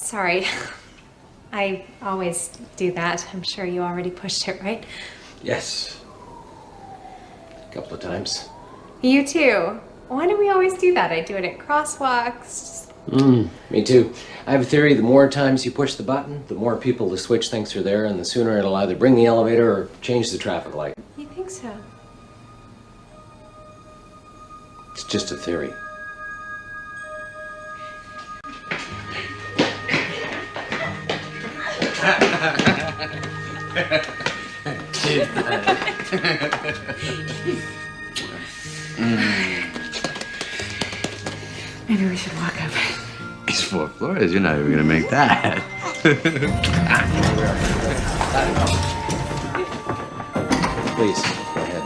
sorry. I always do that. I'm sure you already pushed it, right? Yes. A couple of times. You too. Why do we always do that? I do it at crosswalks. Me too. I have a theory, the more times you push the button, the more people the switch thinks are there, and the sooner it'll either bring the elevator or change the traffic light. You think so? It's just a theory. Maybe we should walk up. It's 4 floors. You're not even gonna make that. Please, go ahead.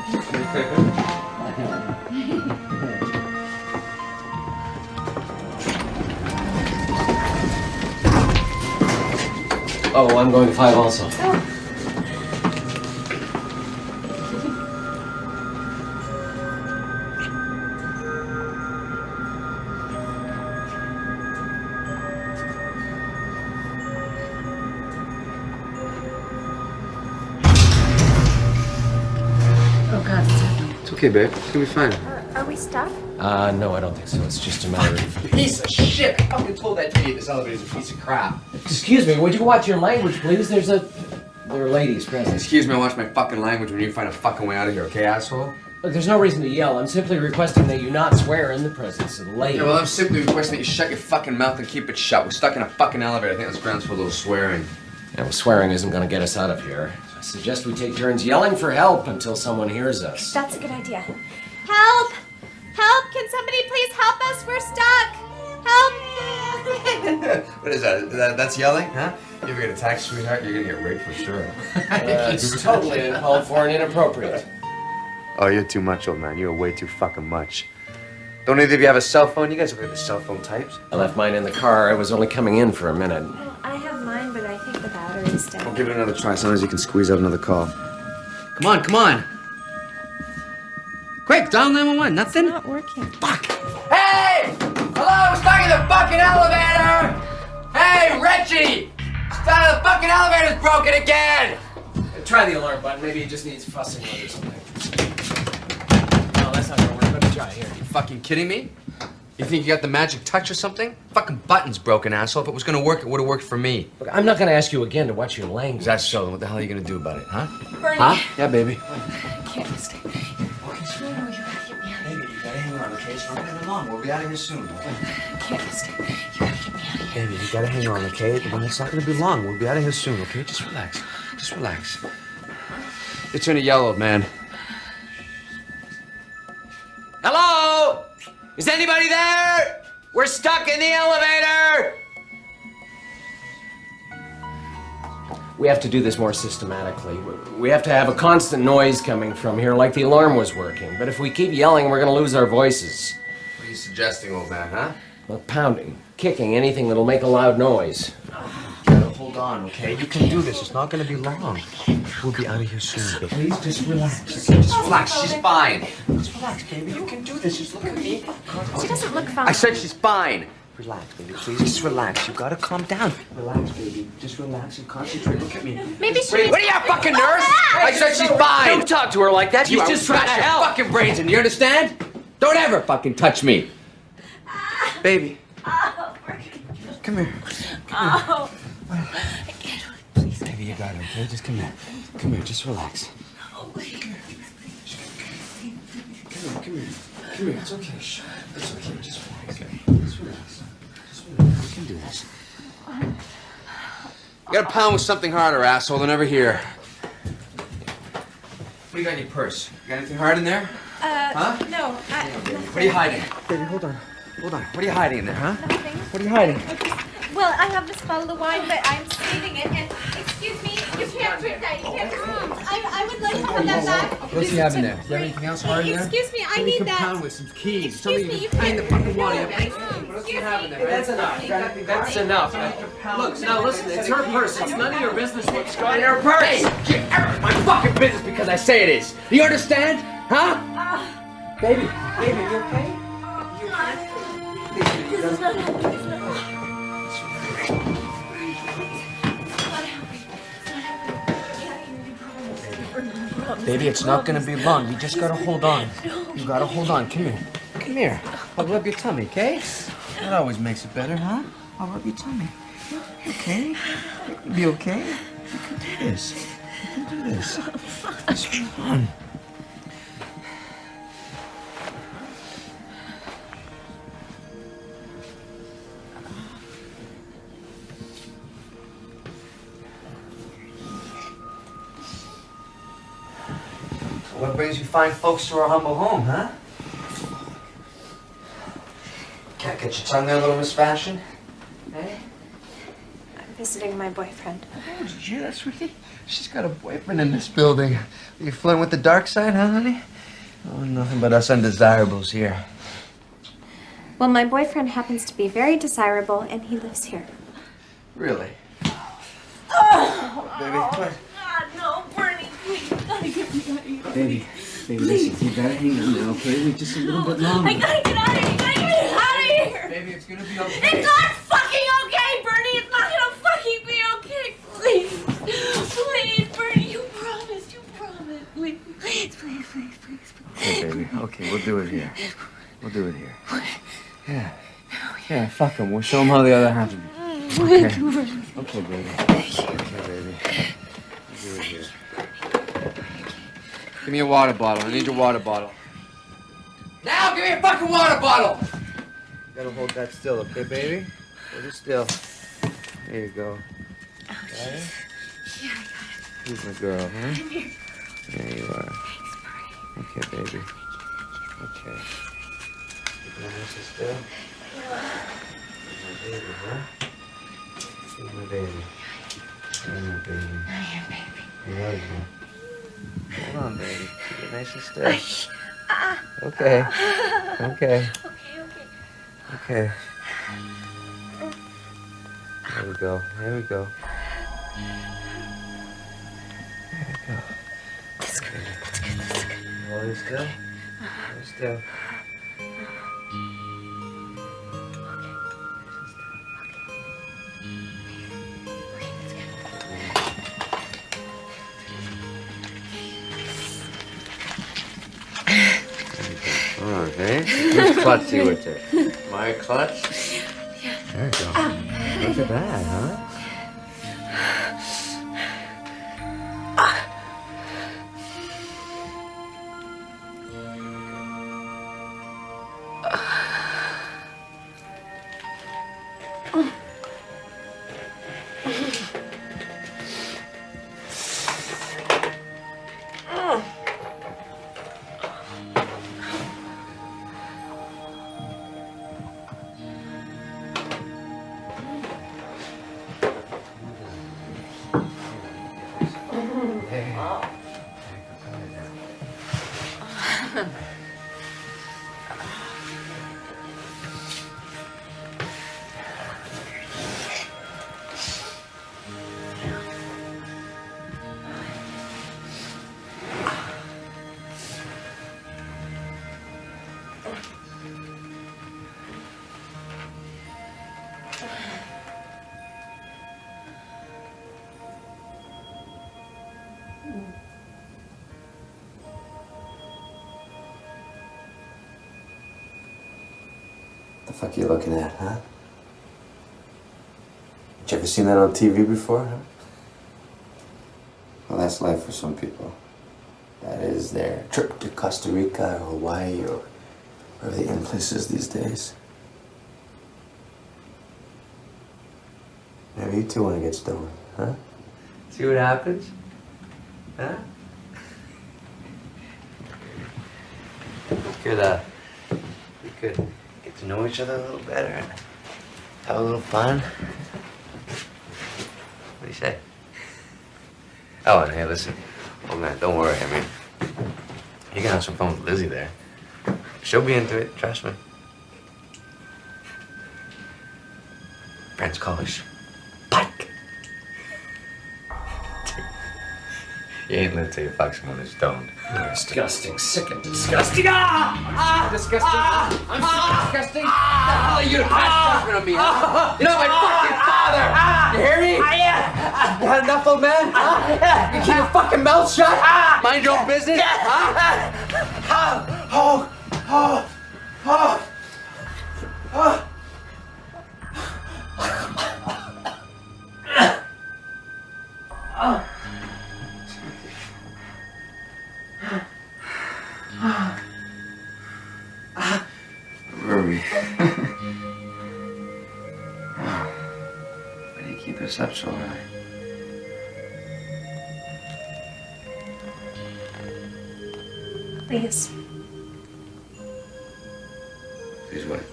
Oh, I'm going to 5 also. Oh God, it's happening. It's okay, babe. It's gonna be fine. Are we stuck? No, I don't think so. It's just a matter of... Piece of shit! I fucking told that idiot this elevator's a piece of crap. Excuse me, would you watch your language, please? There are ladies present. Excuse me, I watch my fucking language when you find a fucking way out of here, okay, asshole? Look, there's no reason to yell. I'm simply requesting that you not swear in the presence of the ladies. Yeah, well, I'm simply requesting that you shut your fucking mouth and keep it shut. We're stuck in a fucking elevator. I think that's grounds for a little swearing. Yeah, well, swearing isn't going to get us out of here. I suggest we take turns yelling for help until someone hears us. That's a good idea. Help! Help! Can somebody please help us? We're stuck! Help! What is that? That's yelling, huh? You ever get attacked, sweetheart? You're gonna get raped for sure. It's totally uncalled for and inappropriate. Oh, you're too much, old man. You're way too fucking much. Don't either of you have a cell phone? You guys look at the cell phone types. I left mine in the car. I was only coming in for a minute. Well, I have mine, but I think the battery's dead. I'll give it another try. Sometimes you can squeeze out another call. Come on, come on. Quick, dial 911. Nothing? It's not working. Fuck. Hey! Hello, we're stuck in the fucking elevator! Hey, Reggie! The fucking elevator's broken again! Try the alarm button. Maybe it just needs fussing with or something. No, that's not gonna work. Let me try here. You fucking kidding me? You think you got the magic touch or something? Fucking button's broken, asshole. If it was gonna work, it would've worked for me. Look, I'm not gonna ask you again to watch your language. That's so. What the hell are you gonna do about it, huh? Bernie. Huh? Yeah, baby. I can't stay. No, you gotta get me out of here. Baby, you gotta hang on, okay? It's not gonna be long. We'll be out of here soon. I can't stay. You gotta get me out of here. Baby, you gotta hang on, okay? It's not gonna be long. We'll be out of here soon, okay? Just relax. Just relax. You turn it yellow, man. Hello? Is anybody there? We're stuck in the elevator! We have to do this more systematically. We have to have a constant noise coming from here, like the alarm was working. But if we keep yelling, we're gonna lose our voices. What are you suggesting, old man, huh? Well, pounding, kicking, anything that'll make a loud noise. Hold on, okay? You can do this. It's not gonna be long. We'll be out of here soon, baby. Please, just relax. Okay, just relax. She's fine. Just relax, baby. You can do this. Just look at me. She doesn't look fine. I said she's fine. Relax, baby. Please, just relax. You gotta calm down. Relax, baby. Just relax and concentrate. Look at me. Maybe she. What are you, a fucking nurse? I said she's fine. Don't talk to her like that. She's You just trying to help. fucking brains in. You understand? Don't ever fucking touch me. Baby. Come here. Oh. Please, baby, you got it, okay? Just come here. Come here, just relax. Come here. Come here. It's okay. Shh. It's okay. Just relax. Just relax. Just relax. We can do this. You gotta pound with something harder, asshole, than ever here. What do you got in your purse? You got anything hard in there? Huh? No. What are you hiding? Baby, hold on. Hold on. What are you hiding in there, huh? Nothing. What are you hiding? Well, I have this bottle of wine, but I'm saving it. And excuse me, you can't drink that. You can't. I would like to have that back. What else do you have in there? Do you have anything else hard in there? Excuse me, I need that. Pound with some keys. Excuse me, you hang the can't. fucking water. No, What else do you have in there? That's enough. That's enough. Look, now listen, it's her purse. It's none of your business what's going in her purse. Hey, it's my fucking business because I say it is. You understand? Huh? Baby, you okay? You okay? Please, This is not. Baby, it's not gonna be long. You just gotta hold on. You gotta hold on. Come here. Come here. I'll rub your tummy, okay? That always makes it better, huh? I'll rub your tummy. Okay? You can be okay. You can do this. You can do this. Just hold on. What brings you fine folks to our humble home, huh? Can't get your tongue there, little Miss Fashion? Hey? I'm visiting my boyfriend. Oh, did you hear that, sweetie? She's got a boyfriend in this building. Are you flirting with the dark side, huh, honey? Oh, nothing but us undesirables here. Well, my boyfriend happens to be very desirable, and he lives here. Really? Oh, Baby, what? God, no, Bernie, please, you gotta get me out of here. Baby, listen, you gotta hang on now, okay? Wait just a little bit longer. I gotta get out of here, you gotta get me out of here. Baby, it's gonna be okay. It's not fucking okay, Bernie, it's not gonna fucking be okay. Please, please, Bernie, you promised, please, please, please, please, please. Okay, baby, okay, we'll do it here. We'll do it here. Yeah. Yeah, fuck them. We'll show them how the other half. Okay. Okay, baby. Okay, baby. We'll do it here. Give me a water bottle. I need your water bottle. Now, give me a fucking water bottle! You gotta hold that still, okay, baby? Hold it still. There you go. Oh, Got it? yeah, I got it. Who's my girl, huh? Come here. There you are. Thanks, Bernie. Okay, baby. Okay. Keep it nice and still. My baby, huh? Here's my baby. Here's my baby. Oh, your baby. I love you. Hold on, baby. Keep it nice and still. Okay. Okay. Okay. There we go. There we go. There we go. That's good. That's good. That's good. Hold it still. Hold it still. Hold on, okay? Whose clutch you with it? My clutch? Yeah. There you go. Look at that, huh? The fuck you looking at, huh? You ever seen that on TV before, huh? Well, that's life for some people. That is their trip to Costa Rica or Hawaii or wherever the end place is these days. Maybe you too want to get stoned, huh? See what happens? Huh? We could get to know each other a little better and have a little fun. What do you say? Oh, and hey, listen. Oh, man, don't worry. I mean, you can have some fun with Lizzie there. She'll be into it, trust me. Friends call us Pike. You ain't lit till you fuck someone who's stoned. Disgusting, sick and disgusting. Disgusting. I'm so disgusting. What the hell are you to pass judgment on me, huh? You're not my fucking father. You hear me? You had enough, old man? You keep your fucking mouth shut? Mind your own business? Where are we? Why do you keep this up so early? Please. Please what?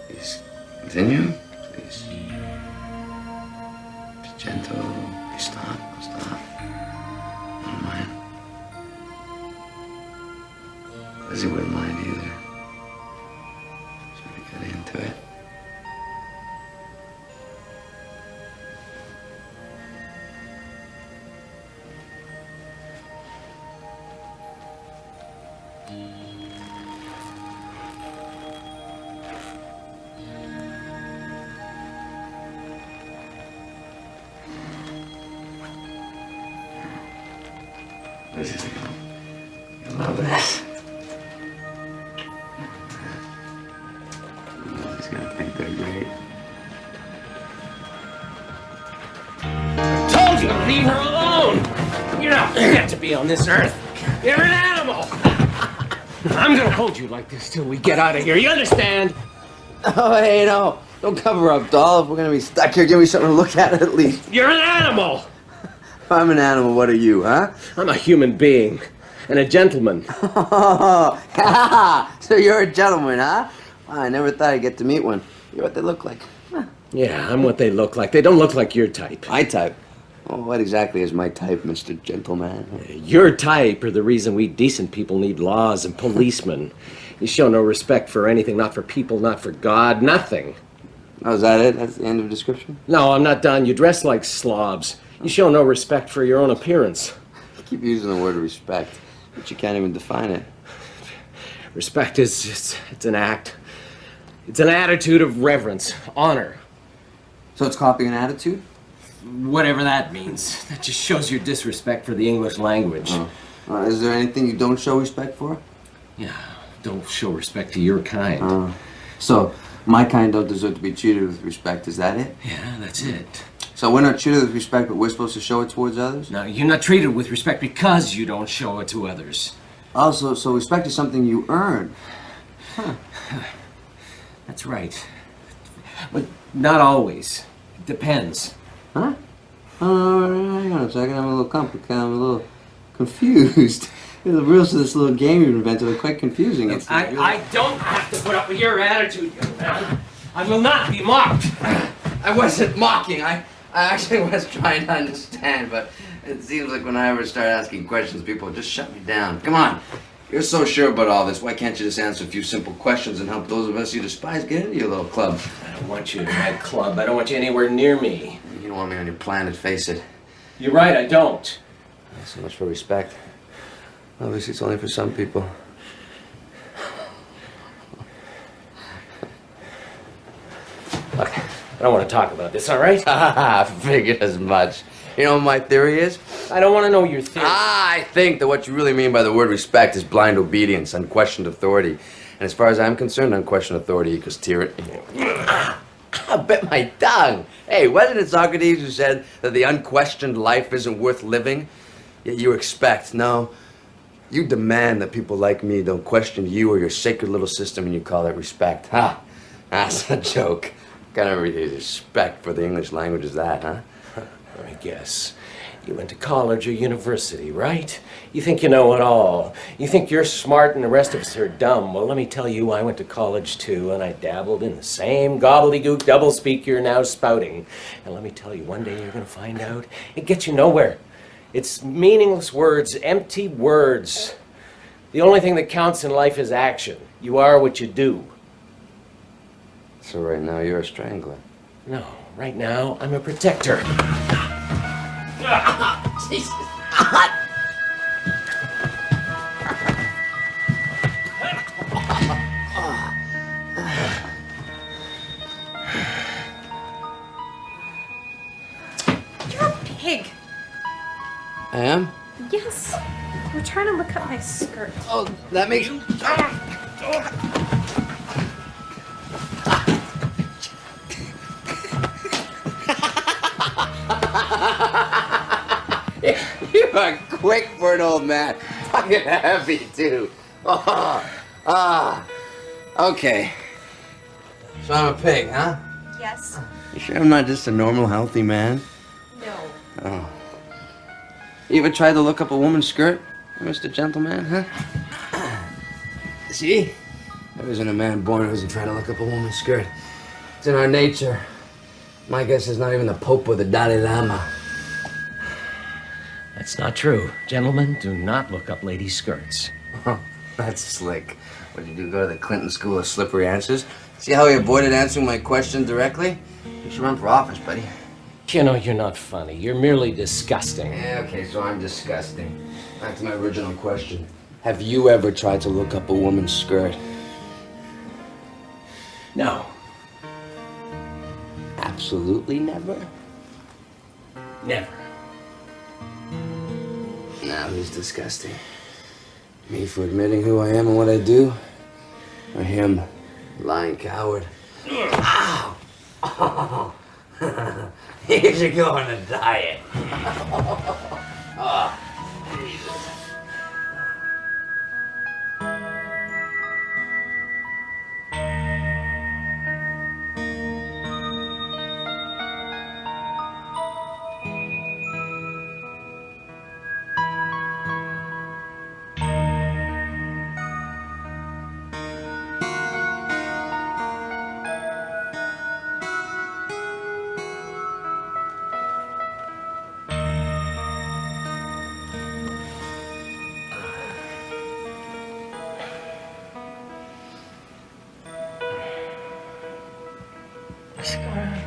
Please continue? Please. Be gentle. Please stop. Stop. I don't mind. Lizzie wouldn't mind either. Should we get into it? Lizzie's gonna love this. Lizzie's gonna think they're great. Told you to leave her alone. You're not meant to be on this earth. You're an animal. I'm gonna hold you like this till we get out of here. You understand? Oh, hey, no. Don't cover up, doll. If we're gonna be stuck here, give me something to look at least. You're an animal. If I'm an animal, what are you, huh? I'm a human being and a gentleman. So you're a gentleman, huh? Wow, I never thought I'd get to meet one. You're what they look like. Yeah, I'm what they look like. They don't look like your type. My type? Well, what exactly is my type, Mr. Gentleman? Your type are the reason we decent people need laws and policemen. You show no respect for anything, not for people, not for God, nothing. Oh, is that it? That's the end of the description? No, I'm not done. You dress like slobs. You show no respect for your own appearance. You keep using the word respect, but you can't even define it. Respect is it's an act. It's an attitude of reverence, honor. So it's copying an attitude? Whatever that means. That just shows your disrespect for the English language. Is there anything you don't show respect for? Yeah, don't show respect to your kind. So my kind don't deserve to be treated with respect, is that it? Yeah, that's it. So we're not treated with respect, but we're supposed to show it towards others? No, you're not treated with respect because you don't show it to others. Also, so respect is something you earn. Huh. That's right. But not always. It depends. Huh? Oh, hang on a second. I'm a little complicated. I'm a little confused. The rules of this little game you've invented are quite confusing. Look, I don't have to put up with your attitude, young man. I will not be mocked. I wasn't mocking. I actually was trying to understand, but it seems like when I ever start asking questions, people just shut me down. Come on. You're so sure about all this. Why can't you just answer a few simple questions and help those of us you despise get into your little club? I don't want you in my club. I don't want you anywhere near me. You don't want me on your planet, face it. You're right, I don't. So much for respect. Obviously, it's only for some people. Look, I don't want to talk about this, all right? Figured as much. You know what my theory is? I don't want to know your theory. I think that what you really mean by the word respect is blind obedience, unquestioned authority. And as far as I'm concerned, unquestioned authority equals tyranny. I bit my tongue. Hey, wasn't it Socrates who said that the unquestioned life isn't worth living? Yet you expect, no, you demand that people like me don't question you or your sacred little system and you call it respect. Ha! That's a joke. What kind of respect for the English language is that, huh? I guess. You went to college or university, right? You think you know it all. You think you're smart and the rest of us are dumb. Well, let me tell you, I went to college too, and I dabbled in the same gobbledygook doublespeak you're now spouting. And let me tell you, one day you're going to find out it gets you nowhere. It's meaningless words, empty words. The only thing that counts in life is action. You are what you do. So right now you're a strangler. No, right now I'm a protector. Jesus. You're a pig. I am? Yes. We're trying to look up my skirt. Oh, that makes... You're a quick for an old man. Fucking heavy, too. Okay. So I'm a pig, huh? Yes. You sure I'm not just a normal, healthy man? No. Oh. You ever tried to look up a woman's skirt, Mr. Gentleman, huh? See? There isn't a man born who doesn't try to look up a woman's skirt. It's in our nature. My guess is not even the Pope or the Dalai Lama. That's not true. Gentlemen, do not look up ladies' skirts. Oh, that's slick. What did you do, go to the Clinton School of Slippery Answers? See how he avoided answering my question directly? You should run for office, buddy. You know, you're not funny. You're merely disgusting. Yeah, okay, so I'm disgusting. Back to my original question. Have you ever tried to look up a woman's skirt? No. Absolutely never? Never. Now he's disgusting. Me for admitting who I am and what I do, or him, lying coward? Ow! Oh. You should go on a diet. Oh, Jesus. What's going on?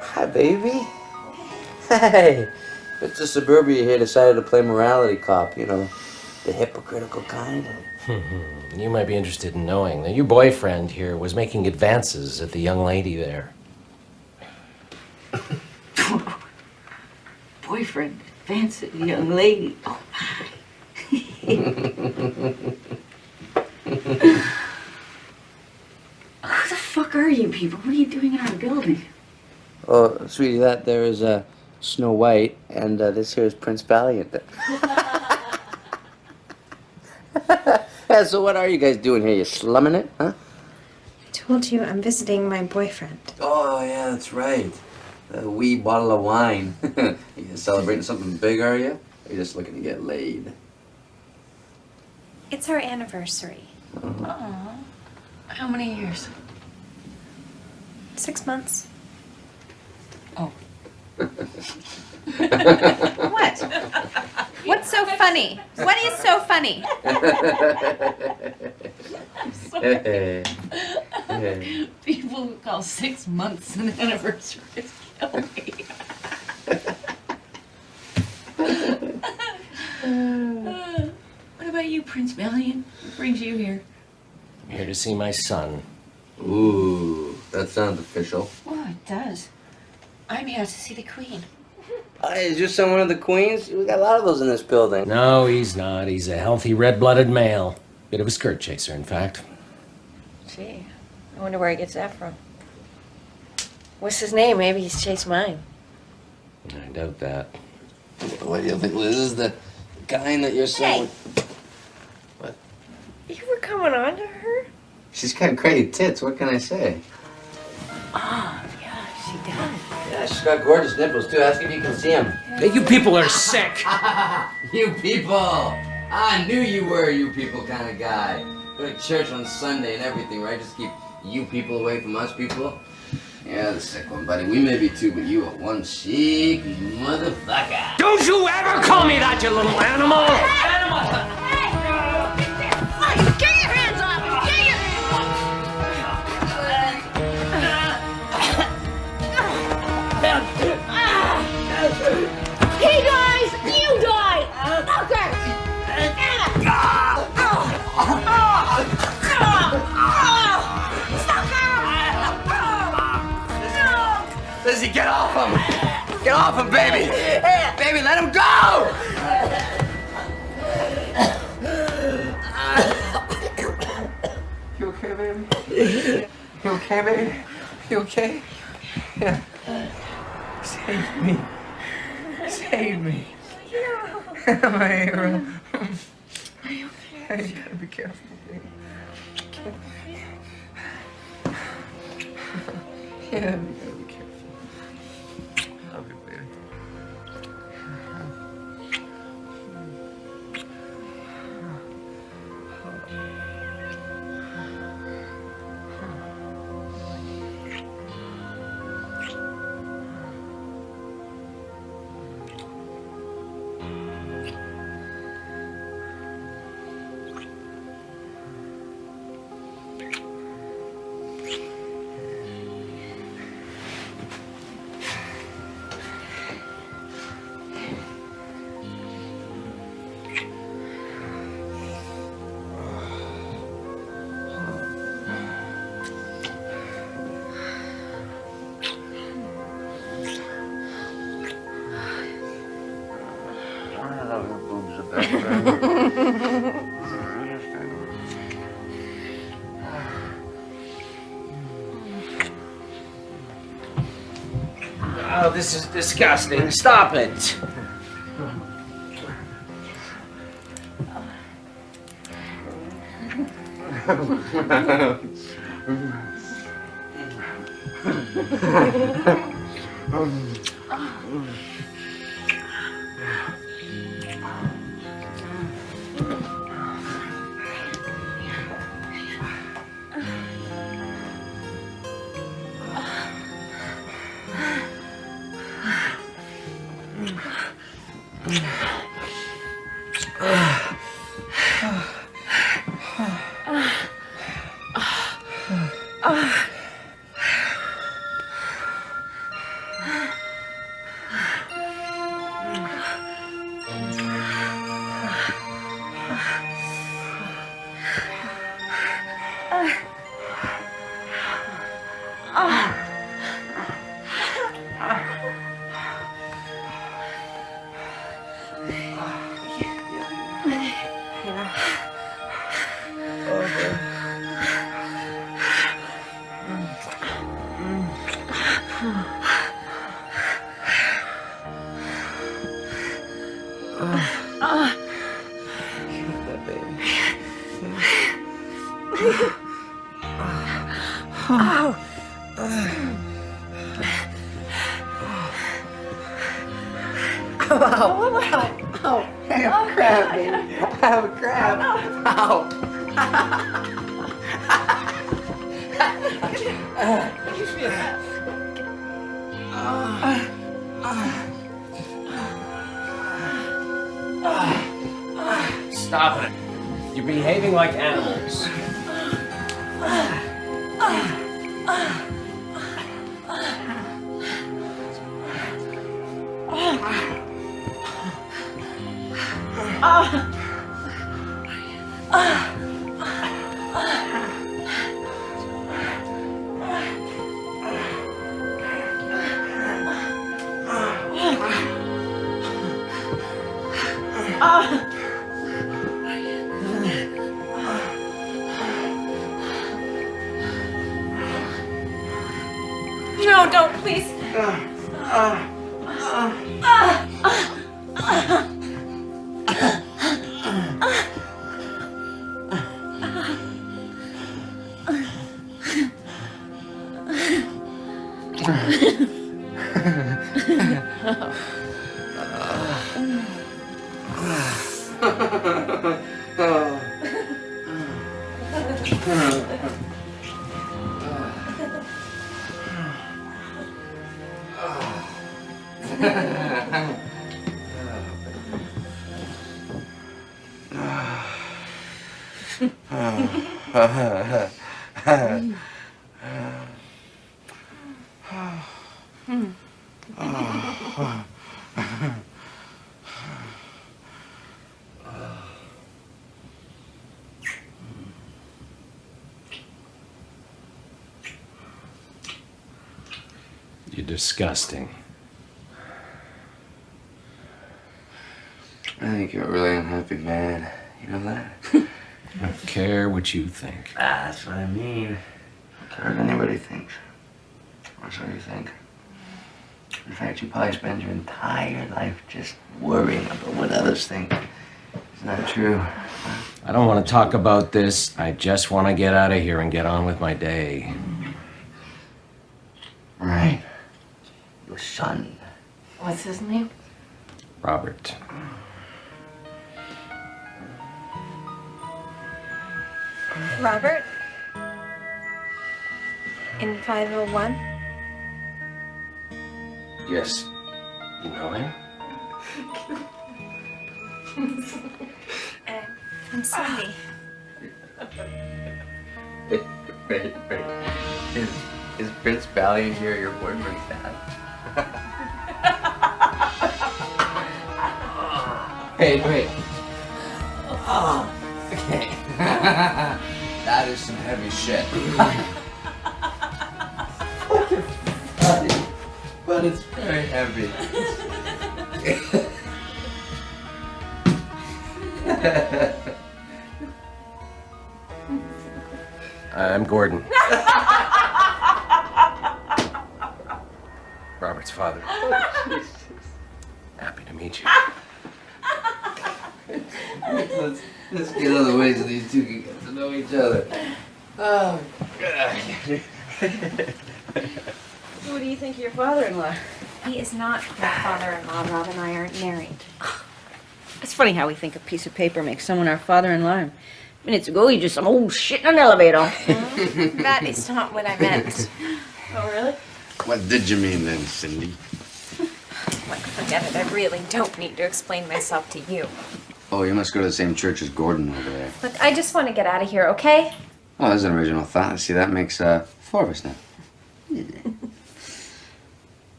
Hi, baby. Hey. Mr. Suburbia here decided to play morality cop, you know, the hypocritical kind. You might be interested in knowing that your boyfriend here was making advances at the young lady there. Boyfriend, fancy young lady. Oh my. Who the fuck are you people? What are you doing in our building? Oh, sweetie, that there is Snow White, and this here is Prince Valiant. Yeah, so what are you guys doing here? You slumming it, huh? I told you I'm visiting my boyfriend. Oh, yeah, that's right. A wee bottle of wine. You celebrating something big, are you? Or you just looking to get laid? It's our anniversary. Aw. How many years? 6 months. Oh. What? What's so funny? What is so funny? People who call 6 months an anniversary kill me. What about you, Prince Valiant? What brings you here? I'm here to see my son. Ooh, that sounds official. Oh, it does. I'm here to see the Queen. Is your son one of the queens? We got a lot of those in this building. No, he's not. He's a healthy, red-blooded male. Bit of a skirt chaser, in fact. Gee, I wonder where he gets that from. What's his name? Maybe he's chased mine. I doubt that. What do you think, Liz? Is the kind that your son Hey. would... What? You were coming on to her? She's got great tits, what can I say? Oh, yeah, she does. Yeah, she's got gorgeous nipples, too. Ask if you can see them. Hey, you people are sick! You people! I knew you were a you people kind of guy. Go to church on Sunday and everything, right? Just keep you people away from us people. Yeah, the sick one, buddy. We may be two, but you are one sick motherfucker. Don't you ever call me that, you little animal! Get your hands off him! Get your... Get off him, baby! Baby, let him go! You okay, baby? You okay, baby? You okay? Yeah. Save me. Save me. My hero. You gotta be careful, baby. Yeah, you gotta be careful. Love you, baby. Oh, this is disgusting. Stop it. Hey, I'm crab, baby. I'm a crab. Ow. You feel that? Stop it. You're behaving like animals. No, don't, please. You're disgusting. I think you're a really unhappy man. You know that? I don't care what you think. That's what I mean. I don't care what anybody thinks. Or so you think. In fact, you probably spend your entire life just worrying about what others think. Isn't that true? I don't want to talk about this. I just want to get out of here and get on with my day. Right. Your son. What's his name? Robert. Robert? In 501? Yes. You know him? I'm Cindy. Wait. Is Prince Valiant here your boyfriend's dad? Wait. Oh, okay. That is some heavy shit. But it's very heavy. I'm Gordon. Robert's father. Happy to meet you. Let's get out of the way so these two can get to know each other. Oh, God. What do you think of your father-in-law? He is not my father-in-law. Rob and I aren't married. It's funny how we think a piece of paper makes someone our father-in-law. Minutes ago, you just some old shit in an elevator. That is not what I meant. Oh, really? What did you mean then, Cindy? Look, forget it. I really don't need to explain myself to you. Oh, you must go to the same church as Gordon over there. Look, I just want to get out of here, okay? Oh, that's an original thought. See, that makes 4 of us now.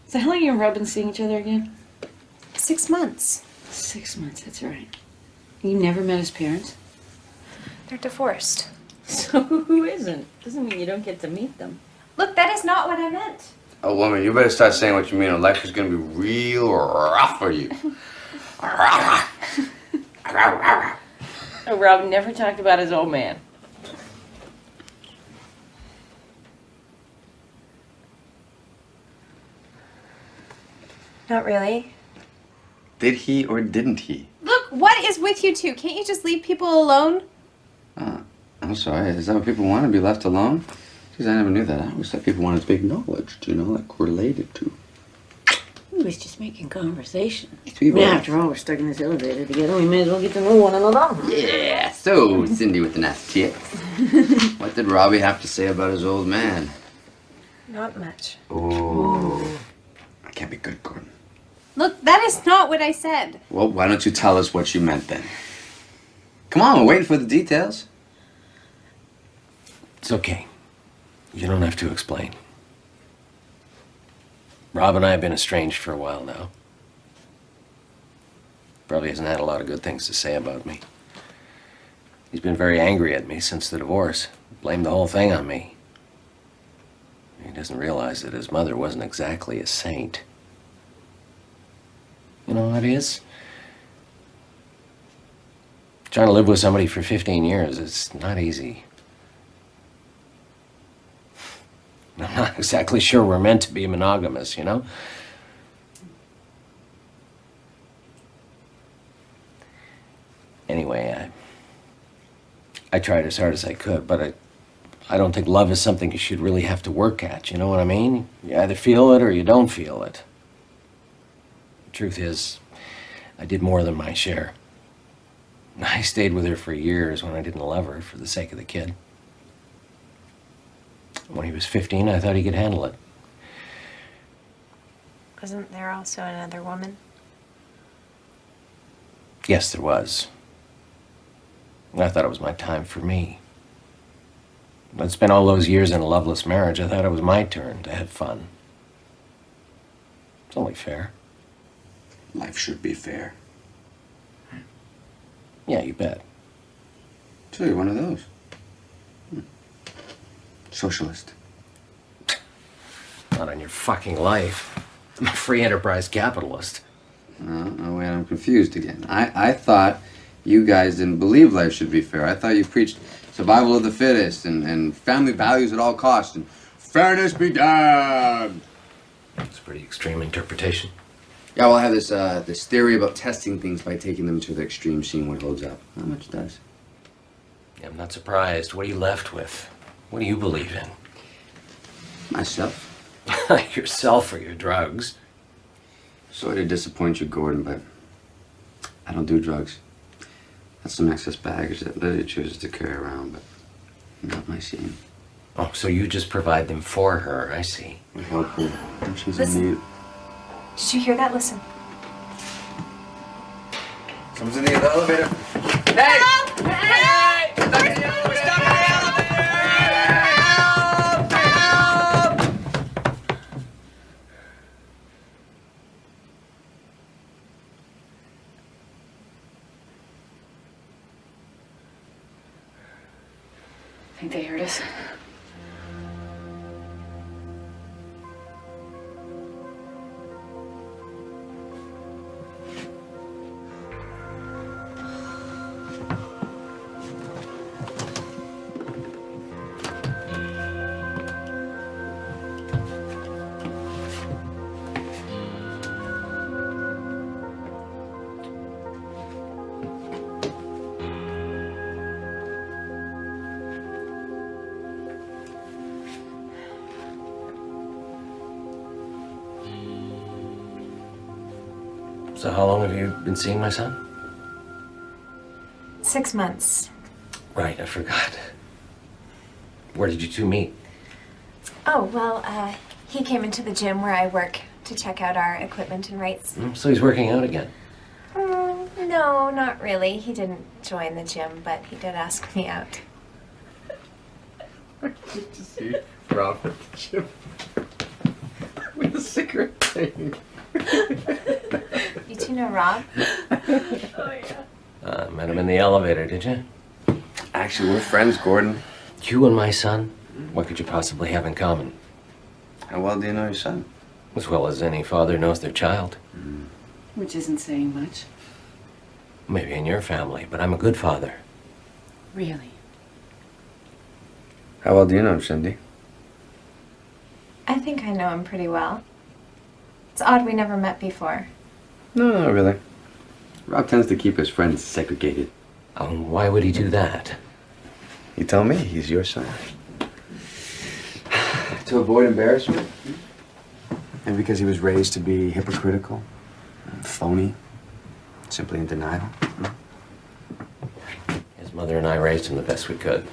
So how long you and Rob been seeing each other again? 6 months. 6 months, that's right. You never met his parents? They're divorced. So who isn't? Doesn't mean you don't get to meet them. Look, that is not what I meant. Oh, woman, you better start saying what you mean or life is going to be real rough for you. Oh, Rob never talked about his old man. Not really. Did he or didn't he? Look, what is with you two? Can't you just leave people alone? I'm sorry. Is that what people want, to be left alone? Because I never knew that. I always thought people wanted to be acknowledged, you know, like related to. He was just making conversation. People. After all, we're stuck in this elevator together. We may as well get to know one another. Yeah, so Cindy with the nasty tits. What did Robbie have to say about his old man? Not much. Oh, I can't be good, Gordon. Look, that is not what I said. Well, why don't you tell us what you meant then? Come on, we're waiting for the details. It's okay. You don't have to explain. Rob and I have been estranged for a while now. Probably hasn't had a lot of good things to say about me. He's been very angry at me since the divorce. Blamed the whole thing on me. He doesn't realize that his mother wasn't exactly a saint. You know what it is? Trying to live with somebody for 15 years, it's not easy. I'm not exactly sure we're meant to be monogamous, you know? Anyway, I tried as hard as I could, but I don't think love is something you should really have to work at, you know what I mean? You either feel it or you don't feel it. The truth is, I did more than my share. I stayed with her for years when I didn't love her for the sake of the kid. When he was 15, I thought he could handle it. Wasn't there also another woman? Yes, there was. I thought it was my time for me. I'd spent all those years in a loveless marriage. I thought it was my turn to have fun. It's only fair. Life should be fair. Yeah, you bet. So you're one of those. Socialist. Not on your fucking life. I'm a free enterprise capitalist. Oh, wait, I'm confused again. I thought you guys didn't believe life should be fair. I thought you preached survival of the fittest and family values at all costs and fairness be damned. It's a pretty extreme interpretation. Yeah, well, I have this theory about testing things by taking them to the extreme, seeing what holds up. How much does? Yeah, I'm not surprised. What are you left with? What do you believe in? Myself. Yourself or your drugs? Sorry to disappoint you, Gordon, but I don't do drugs. That's some excess baggage that Lydia chooses to carry around, but not my scene. Oh, so you just provide them for her, I see. We help her when she's in Listen. need. Did you hear that? Listen. Someone's in the elevator. Hey! Hey! Stop in the elevator! Stop in the elevator! Help! Help! Think they heard us? So how long have you been seeing my son? 6 months. Right, I forgot. Where did you two meet? Oh, well, he came into the gym where I work to check out our equipment and rates. So he's working out again. No, not really. He didn't join the gym, but he did ask me out. Good to see Rob at the gym with a cigarette thing. You two know Rob? Met him in the elevator, did you? Actually, we're friends, Gordon. You and my son? What could you possibly have in common? How well do you know your son? As well as any father knows their child. Which isn't saying much. Maybe in your family, but I'm a good father. Really? How well do you know him, Cindy? I think I know him pretty well. It's odd we never met before. No, not really. Rob tends to keep his friends segregated. Why would he do that? You tell me, he's your son. To avoid embarrassment? And because he was raised to be hypocritical, phony, simply in denial? His mother and I raised him the best we could.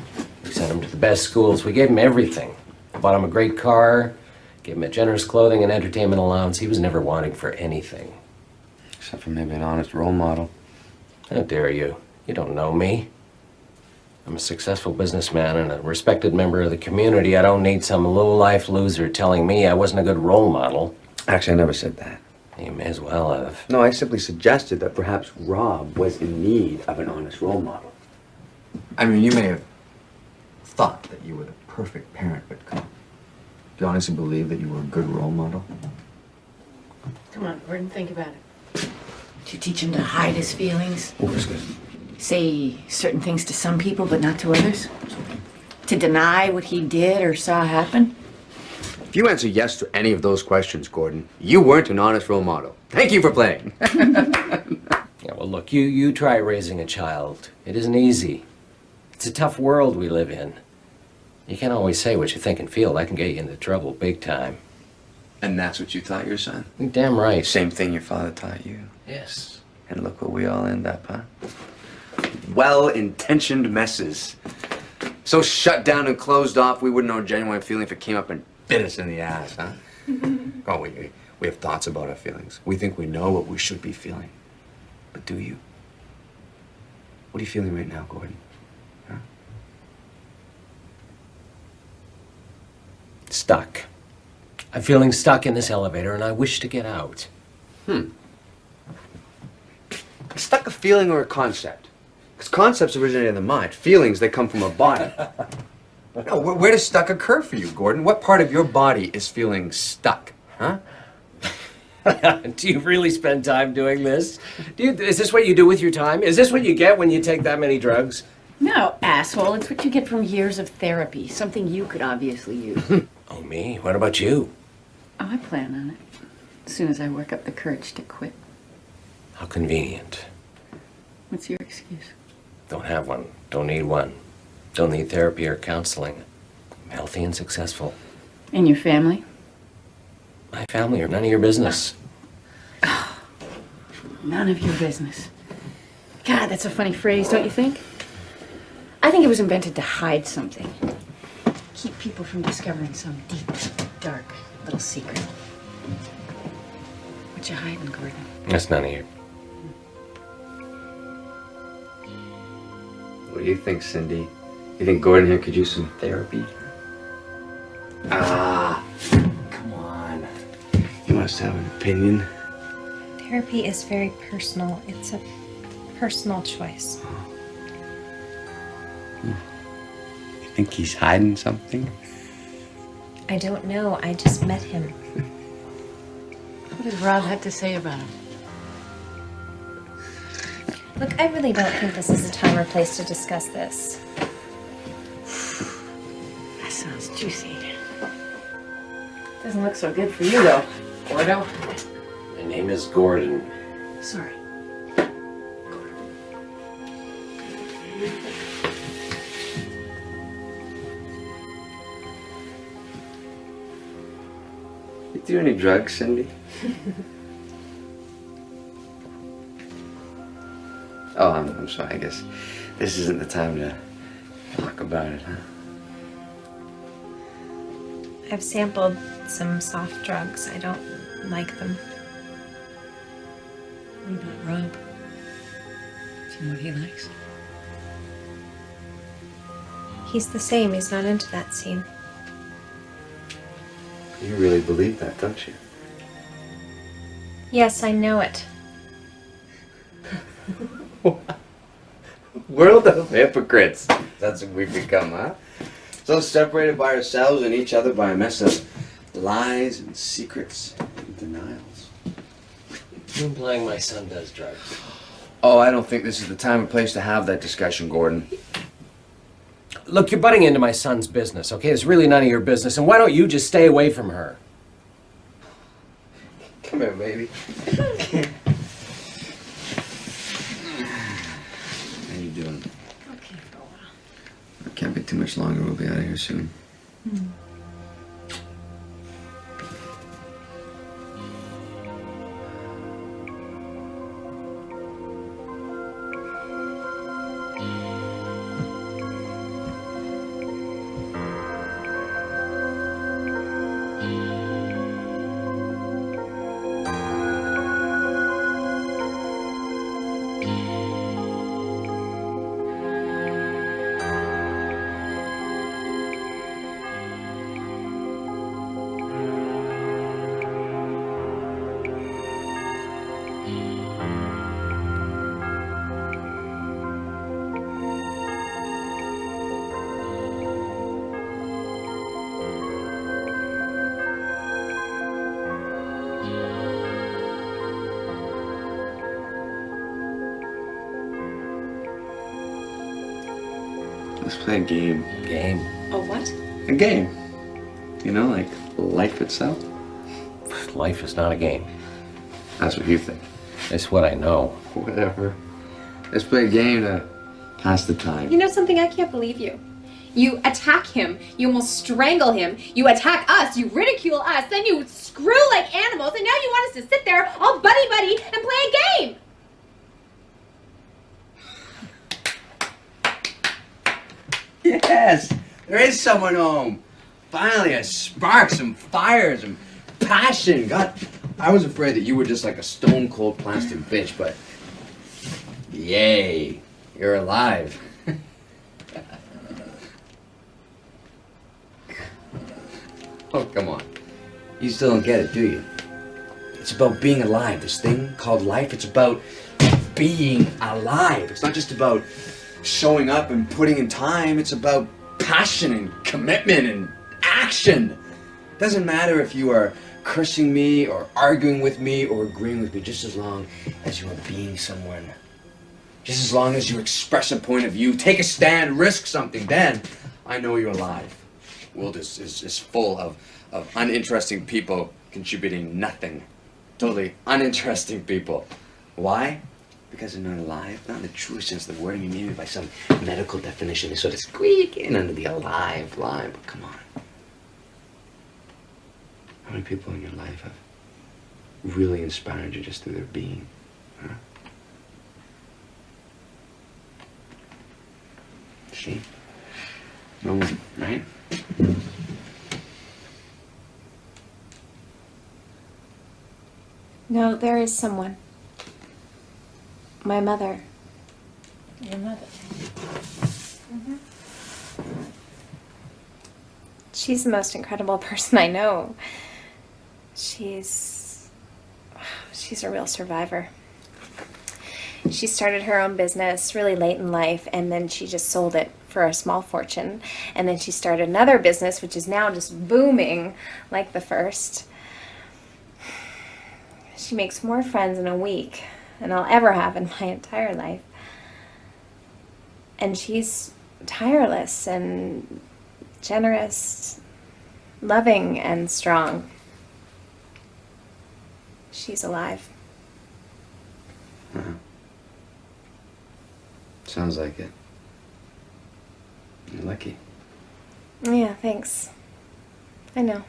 We sent him to the best schools. We gave him everything. Bought him a great car, gave him a generous clothing and entertainment allowance. He was never wanting for anything. Except for maybe an honest role model. How dare you? You don't know me. I'm a successful businessman and a respected member of the community. I don't need some low-life loser telling me I wasn't a good role model. Actually, I never said that. You may as well have. No, I simply suggested that perhaps Rob was in need of an honest role model. I mean, you may have thought that you were the perfect parent, but do you honestly believe that you were a good role model? Come on, Gordon, think about it. Did you teach him to hide his feelings? Oh, that's good. Say certain things to some people, but not to others? To deny what he did or saw happen? If you answer yes to any of those questions, Gordon, you weren't an honest role model. Thank you for playing. Yeah, well, look, you try raising a child. It isn't easy. It's a tough world we live in. You can't always say what you think and feel. That can get you into trouble big time. And that's what you taught your son? You're damn right. Same thing your father taught you. Yes. And look where we all end up, huh? Well-intentioned messes. So shut down and closed off, we wouldn't know genuine feeling if it came up and bit us in the ass, huh? Oh, we have thoughts about our feelings. We think we know what we should be feeling. But do you? What are you feeling right now, Gordon? Huh? Stuck. I'm feeling stuck in this elevator and I wish to get out. Stuck a feeling or a concept? Because concepts originate in the mind. Feelings, they come from a body. No, where does stuck occur for you, Gordon? What part of your body is feeling stuck, huh? Do you really spend time doing this? Is this what you do with your time? Is this what you get when you take that many drugs? No, asshole. It's what you get from years of therapy. Something you could obviously use. Oh, me? What about you? Oh, I plan on it. As soon as I work up the courage to quit. How convenient. What's your excuse? Don't have one. Don't need one. Don't need therapy or counseling. I'm healthy and successful. And your family? My family are none of your business. None of your business. God, that's a funny phrase, don't you think? I think it was invented to hide something. Keep people from discovering some deep, dark little secret. What you hiding, Gordon? That's none of your... What do you think, Cindy? You think Gordon here could use some therapy? Ah, come on. You must have an opinion. Therapy is very personal. It's a personal choice. You think he's hiding something? I don't know. I just met him. What does Rob have to say about him? Look, I really don't think this is the time or place to discuss this. That sounds juicy. Doesn't look so good for you, though. Gordo. My name is Gordon. Sorry. You do any drugs, Cindy? Oh, I'm sorry. I guess this isn't the time to talk about it, huh? I've sampled some soft drugs. I don't like them. What about Rob? Do you know what he likes? He's the same. He's not into that scene. You really believe that, don't you? Yes, I know it. World of hypocrites. That's what we've become, huh? So separated by ourselves and each other by a mess of lies and secrets and denials. You're implying my son does drugs. Oh, I don't think this is the time or place to have that discussion, Gordon. Look, you're butting into my son's business, okay? It's really none of your business. And why don't you just stay away from her? Come here, baby. How you doing? Okay for a while. It can't be too much longer. We'll be out of here soon. Let's play a game. Game. A what? A game. You know, like life itself. Life is not a game. That's what you think. It's what I know. Whatever. Let's play a game to pass the time. You know something? I can't believe you. You attack him, you almost strangle him, you attack us, you ridicule us, then you screw like animals, and now you want us to sit there all buddy-buddy and play a game! Yes! There is someone home! Finally, a spark, some fire, some passion. God, I was afraid that you were just like a stone-cold plastic bitch, but yay, you're alive. Oh, come on. You still don't get it, do you? It's about being alive. This thing called life, it's about being alive. It's not just about showing up and putting in time. It's about passion and commitment and action. Doesn't matter if you are cursing me or arguing with me or agreeing with me, just as long as you are being someone. Just as long as you express a point of view, take a stand, risk something, then I know you're alive. World is full of uninteresting people contributing nothing. Totally uninteresting people. Why? Because they're not alive, not in the true sense of the word. I mean, maybe by some medical definition, they sort of squeak in under the alive line, but come on. How many people in your life have really inspired you just through their being? Huh? See? No one, right? No, there is someone. My mother. Your mother. She's the most incredible person I know. She's a real survivor. She started her own business really late in life, and then she just sold it for a small fortune. And then she started another business, which is now just booming like the first. She makes more friends in a week than I'll ever have in my entire life. And she's tireless and generous, loving and strong. She's alive. Uh-huh. Sounds like it. You're lucky. Yeah, thanks. I know.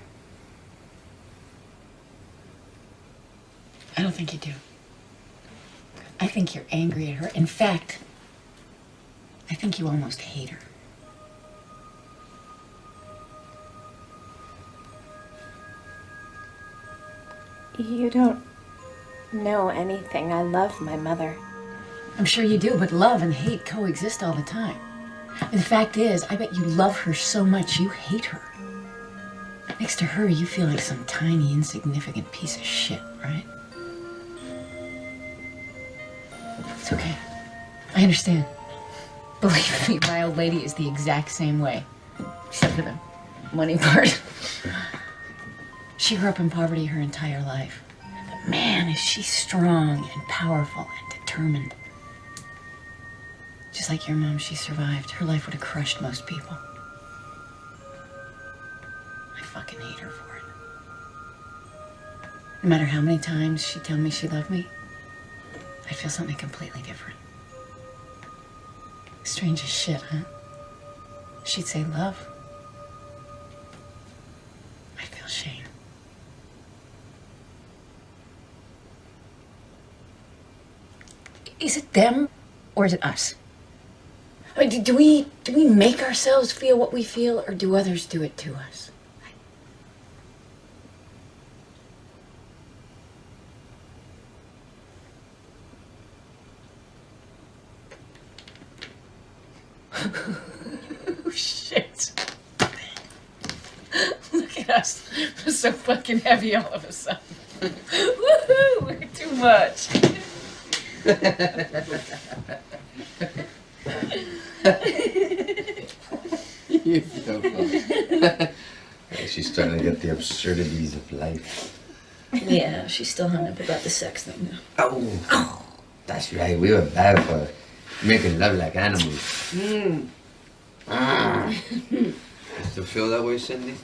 I don't think you do. I think you're angry at her. In fact, I think you almost hate her. You don't know anything. I love my mother. I'm sure you do, but love and hate coexist all the time. And the fact is, I bet you love her so much you hate her. Next to her, you feel like some tiny, insignificant piece of shit, right? It's okay. I understand. Believe me, my old lady is the exact same way. Except for the money part. She grew up in poverty her entire life. But man, is she strong and powerful and determined. Just like your mom, she survived. Her life would have crushed most people. I fucking hate her for it. No matter how many times she'd tell me she loved me, I'd feel something completely different. Strange as shit, huh? She'd say love. I'd feel shame. Is it them or is it us? I mean, do we make ourselves feel what we feel, or do others do it to us? Oh, shit. Look at us. We're so fucking heavy all of a sudden. Woohoo! We're too much. You're so funny. She's starting to get the absurdities of life. Yeah, she's still hung up about the sex thing though. Oh, that's right. We were bad for making love like animals. You still feel that way, Cindy?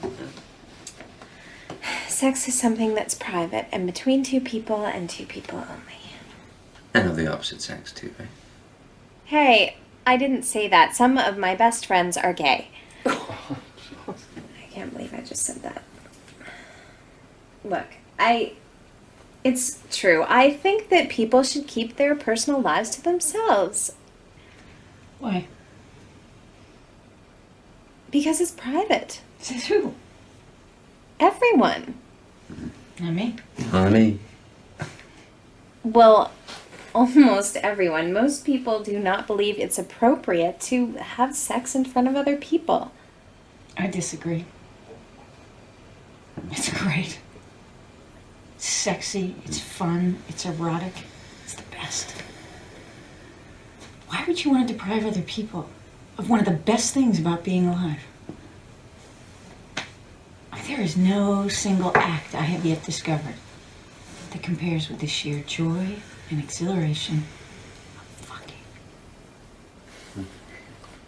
Sex is something that's private and between two people and two people only. And of the opposite sex, too, right? Hey, I didn't say that. Some of my best friends are gay. I can't believe I just said that. Look, it's true. I think that people should keep their personal lives to themselves. Why? Because it's private. Says who? Everyone. Not me. Honey. Well, almost everyone. Most people do not believe it's appropriate to have sex in front of other people. I disagree. It's great. It's sexy, it's fun, it's erotic, it's the best. Why would you want to deprive other people of one of the best things about being alive? I mean, There is no single act I have yet discovered that compares with the sheer joy and exhilaration of fucking.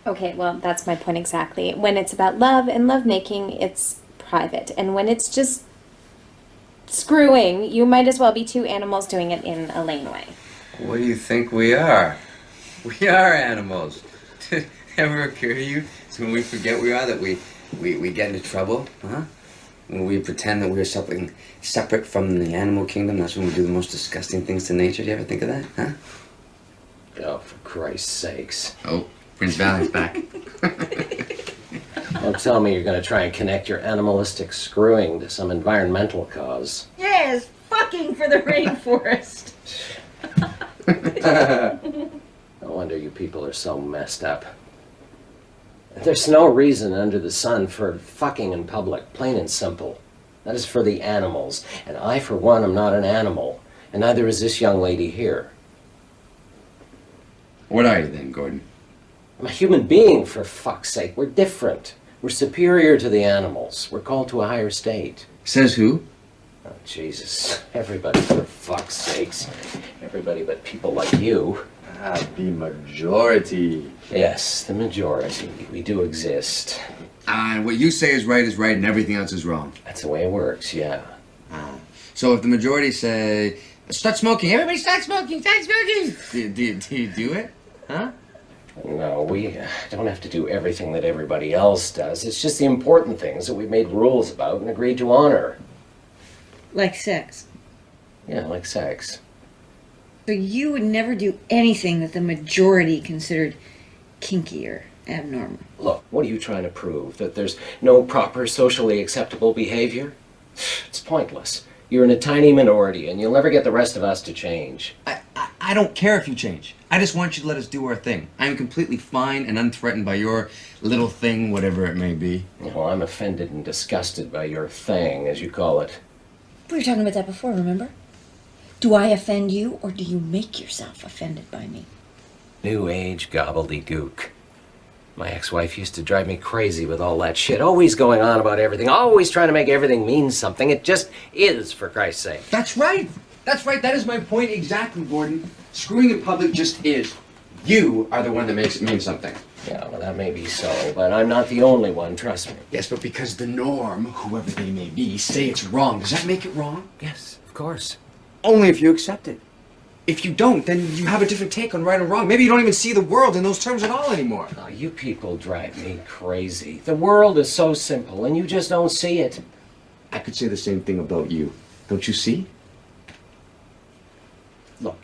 Okay, well, that's my point exactly. When it's about love and lovemaking, it's private. And when it's just screwing, you might as well be two animals doing it in a laneway. What do you think we are? We are animals. Did it ever occur to you when we forget we are that we get into trouble? Huh? When we pretend that we're something separate from the animal kingdom, that's when we do the most disgusting things to nature. Do you ever think of that? Huh? Oh, for Christ's sakes. Oh, Prince Valley's back. Don't tell me you're going to try and connect your animalistic screwing to some environmental cause. Yes, fucking for the rainforest. No wonder you people are so messed up. There's no reason under the sun for fucking in public, plain and simple. That is for the animals. And I, for one, am not an animal. And neither is this young lady here. What are you then, Gordon? I'm a human being, for fuck's sake. We're different. We're superior to the animals. We're called to a higher state. Says who? Oh, Jesus. Everybody, for fuck's sakes. Everybody but people like you. The majority. Yes, the majority. We do exist. And what you say is right, and everything else is wrong. That's the way it works, yeah. So if the majority say, start smoking, everybody start smoking, start smoking! Do you do it? Huh? No, we don't have to do everything that everybody else does. It's just the important things that we've made rules about and agreed to honor. Like sex. Yeah, like sex. So you would never do anything that the majority considered kinky or abnormal. Look, what are you trying to prove? That there's no proper socially acceptable behavior? It's pointless. You're in a tiny minority, and you'll never get the rest of us to change. I don't care if you change. I just want you to let us do our thing. I'm completely fine and unthreatened by your little thing, whatever it may be. Well, I'm offended and disgusted by your thing, as you call it. We were talking about that before, remember? Do I offend you, or do you make yourself offended by me? New age gobbledygook. My ex-wife used to drive me crazy with all that shit, always going on about everything, always trying to make everything mean something. It just is, for Christ's sake. That's right. That's right. That is my point exactly, Gordon. Screwing in public just is. You are the one that makes it mean something. Yeah, well, that may be so, but I'm not the only one, trust me. Yes, but because the norm, whoever they may be, say it's wrong, does that make it wrong? Yes, of course. Only if you accept it. If you don't, then you have a different take on right and wrong. Maybe you don't even see the world in those terms at all anymore. Oh, you people drive me crazy. The world is so simple, and you just don't see it. I could say the same thing about you. Don't you see? Look,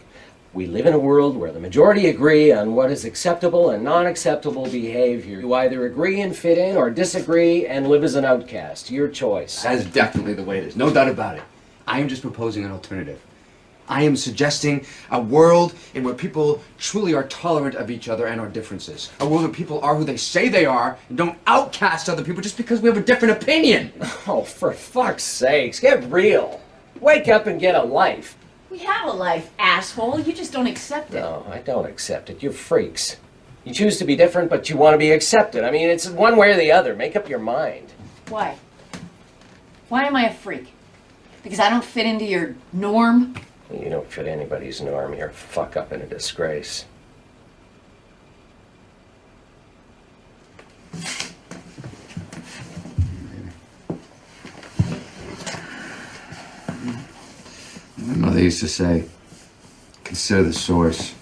we live in a world where the majority agree on what is acceptable and non-acceptable behavior. You either agree and fit in, or disagree and live as an outcast. Your choice. That is definitely the way it is. No doubt about it. I am just proposing an alternative. I am suggesting a world in where people truly are tolerant of each other and our differences. A world where people are who they say they are and don't outcast other people just because we have a different opinion. Oh, for fuck's sakes, get real. Wake up and get a life. We have a life, asshole. You just don't accept it. No, I don't accept it. You're freaks. You choose to be different, but you want to be accepted. I mean, it's one way or the other. Make up your mind. Why? Why am I a freak? Because I don't fit into your norm? You don't fit anybody's norm. You're a fuck up and a disgrace. My mother used to say, consider the source.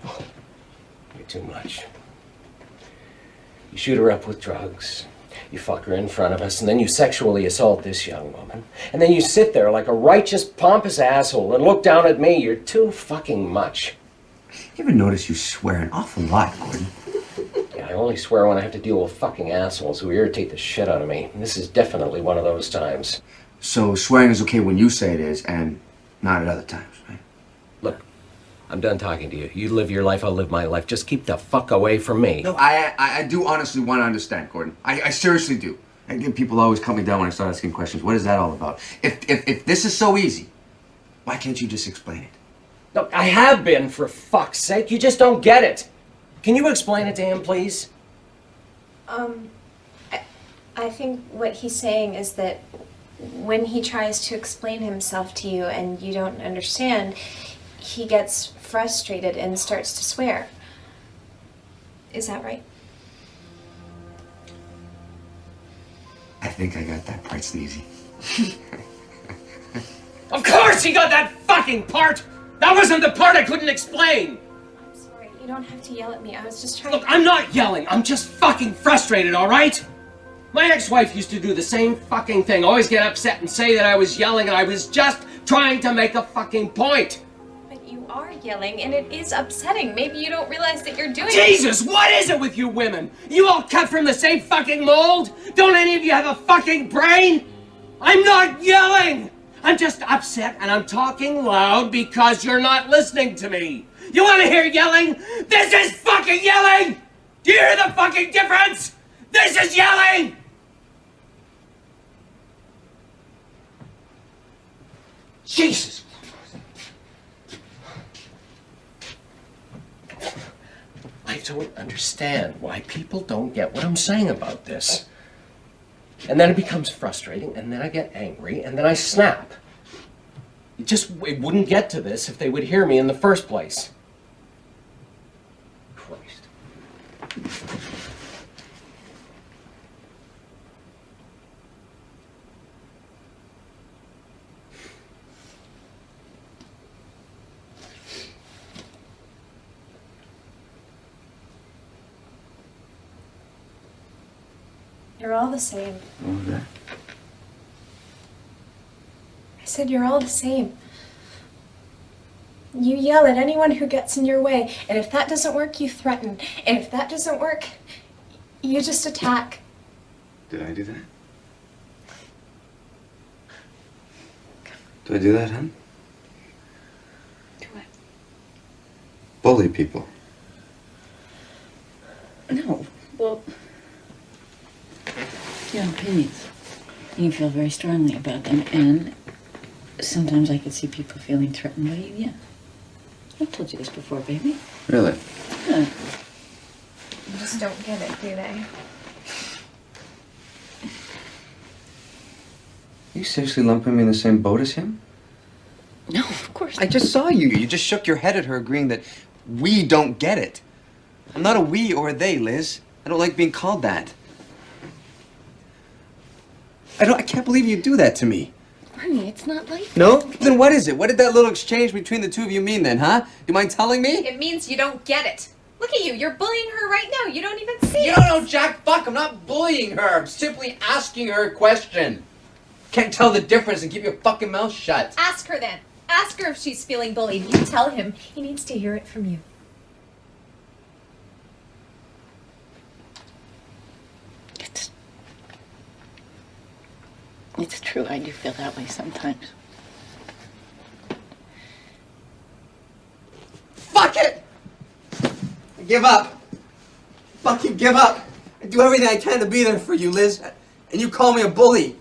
You're too much. You shoot her up with drugs. You fuck her in front of us, and then you sexually assault this young woman. And then you sit there like a righteous, pompous asshole and look down at me. You're too fucking much. You ever notice you swear an awful lot, Gordon? Yeah, I only swear when I have to deal with fucking assholes who irritate the shit out of me. And this is definitely one of those times. So swearing is okay when you say it is, and not at other times, right? Look, I'm done talking to you. You live your life, I'll live my life. Just keep the fuck away from me. No, I do honestly want to understand, Gordon. I seriously do. And people always cut me down when I start asking questions. What is that all about? If this is so easy, why can't you just explain it? Look, I have been, for fuck's sake. You just don't get it. Can you explain it to him, please? I I think what he's saying is that when he tries to explain himself to you and you don't understand, he gets frustrated and starts to swear. Is that right? I think I got that part, Sneezy. Of course he got that fucking part! That wasn't the part I couldn't explain! I'm sorry, you don't have to yell at me. I was just trying Look, I'm not yelling. I'm just fucking frustrated, all right? My ex-wife used to do the same fucking thing. Always get upset and say that I was yelling, and I was just trying to make a fucking point. But you are yelling, and it is upsetting. Maybe you don't realize that you're doing it. Jesus, what is it with you women? You all cut from the same fucking mold? Don't any of you have a fucking brain? I'm not yelling! I'm just upset and I'm talking loud because you're not listening to me. You want to hear yelling? This is fucking yelling! Do you hear the fucking difference? This is yelling! Jesus! I don't understand why people don't get what I'm saying about this. And then it becomes frustrating, and then I get angry, and then I snap. It wouldn't get to this if they would hear me in the first place. Christ. You're all the same. What was that? I said you're all the same. You yell at anyone who gets in your way, and if that doesn't work, you threaten. And if that doesn't work, you just attack. Did I do that? Do I do that, hon? Do what? Bully people. No, well, you have opinions. You feel very strongly about them, and sometimes I could see people feeling threatened by you, yeah. I've told you this before, baby. Really? Yeah. You just don't get it, do they? You seriously lumping me in the same boat as him? No, of course I just saw you. You just shook your head at her, agreeing that we don't get it. I'm not a we or a they, Liz. I don't like being called that. I can't believe you do that to me. Barney, it's not like No? Then what is it? What did that little exchange between the two of you mean then, huh? You mind telling me? It means you don't get it. Look at you. You're bullying her right now. You don't even see You it. don't know Jack Buck. I'm not bullying her. I'm simply asking her a question. Can't tell the difference and keep your fucking mouth shut. Ask her then. Ask her if she's feeling bullied. You tell him. He needs to hear it from you. It's true, I do feel that way sometimes. Fuck it! I give up. Fucking give up. I do everything I can to be there for you, Liz. And you call me a bully.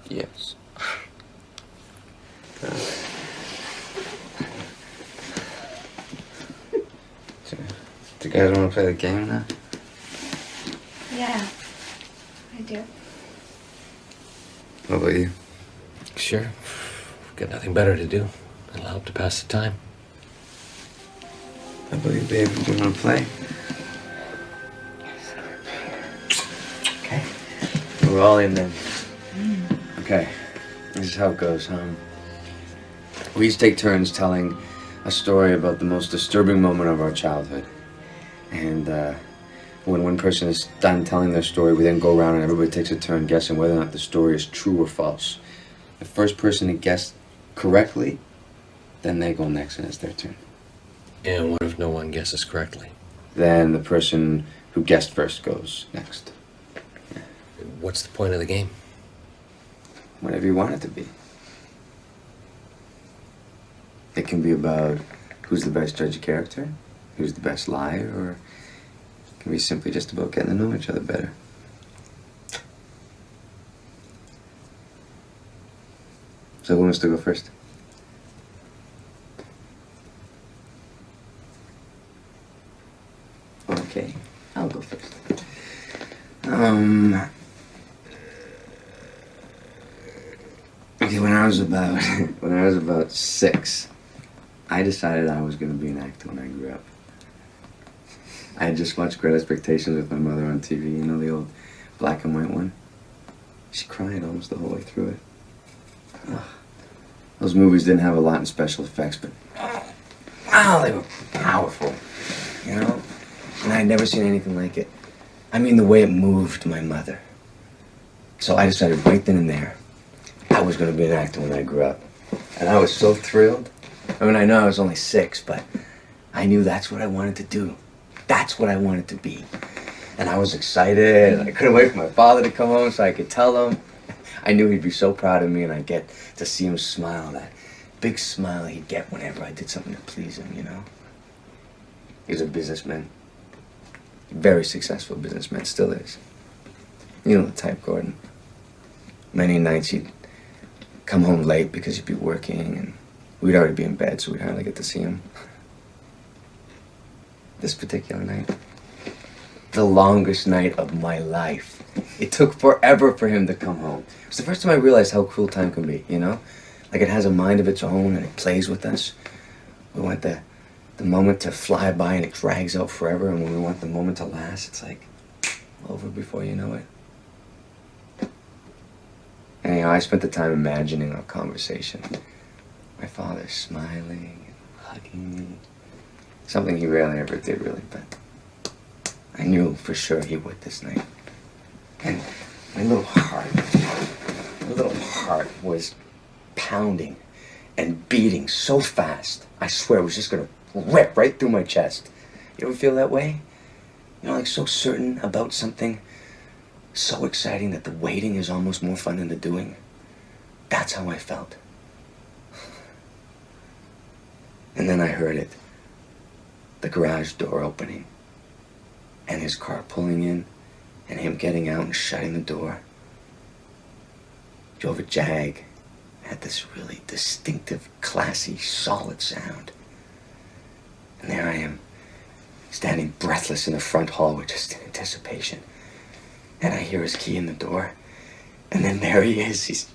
Yes. You guys want to play the game now? Yeah, I do. What about you? Sure. We've got nothing better to do. It'll help to pass the time. How about you, babe? Do you want to play? Okay. We're all in then. Okay. This is how it goes, we each take turns telling a story about the most disturbing moment of our childhood. And when one person is done telling their story, we then go around and everybody takes a turn guessing whether or not the story is true or false. The first person to guess correctly, then they go next and it's their turn. And what if no one guesses correctly? Then the person who guessed first goes next. What's the point of the game? Whatever you want it to be. It can be about who's the best judge of character, who's the best liar, or it can be simply just about getting to know each other better. So who wants to go first? Okay, I'll go first. Okay, when I was about 6, I decided I was going to be an actor when I grew up. I had just watched Great Expectations with my mother on TV, you know, the old black and white one. She cried almost the whole way through it. Ugh. Those movies didn't have a lot in special effects, but wow, they were powerful, you know? And I had never seen anything like it. I mean, the way it moved my mother. So I decided right then and there, I was going to be an actor when I grew up. And I was so thrilled. I mean, I know I was only 6, but I knew that's what I wanted to do. That's what I wanted to be. And I was excited. I couldn't wait for my father to come home so I could tell him. I knew he'd be so proud of me, and I'd get to see him smile, that big smile he'd get whenever I did something to please him, you know? He was a businessman. Very successful businessman, still is. You know the type, Gordon. Many nights he'd come home late because he'd be working, and we'd already be in bed, so we'd hardly get to see him. This particular night, the longest night of my life. It took forever for him to come home. It was the first time I realized how cruel time can be, you know? Like it has a mind of its own and it plays with us. We want the moment to fly by and it drags out forever, and when we want the moment to last, it's like over before you know it. Anyhow, I spent the time imagining our conversation. My father smiling and hugging me. Something he rarely ever did, really, but I knew for sure he would this night. And my little heart was pounding and beating so fast. I swear it was just gonna rip right through my chest. You ever feel that way? You know, like so certain about something, so exciting that the waiting is almost more fun than the doing. That's how I felt. And then I heard it. The garage door opening, and his car pulling in, and him getting out and shutting the door. Drove a Jag, had this really distinctive, classy, solid sound. And there I am, standing breathless in the front hallway, just in anticipation. And I hear his key in the door, and then there he is. He's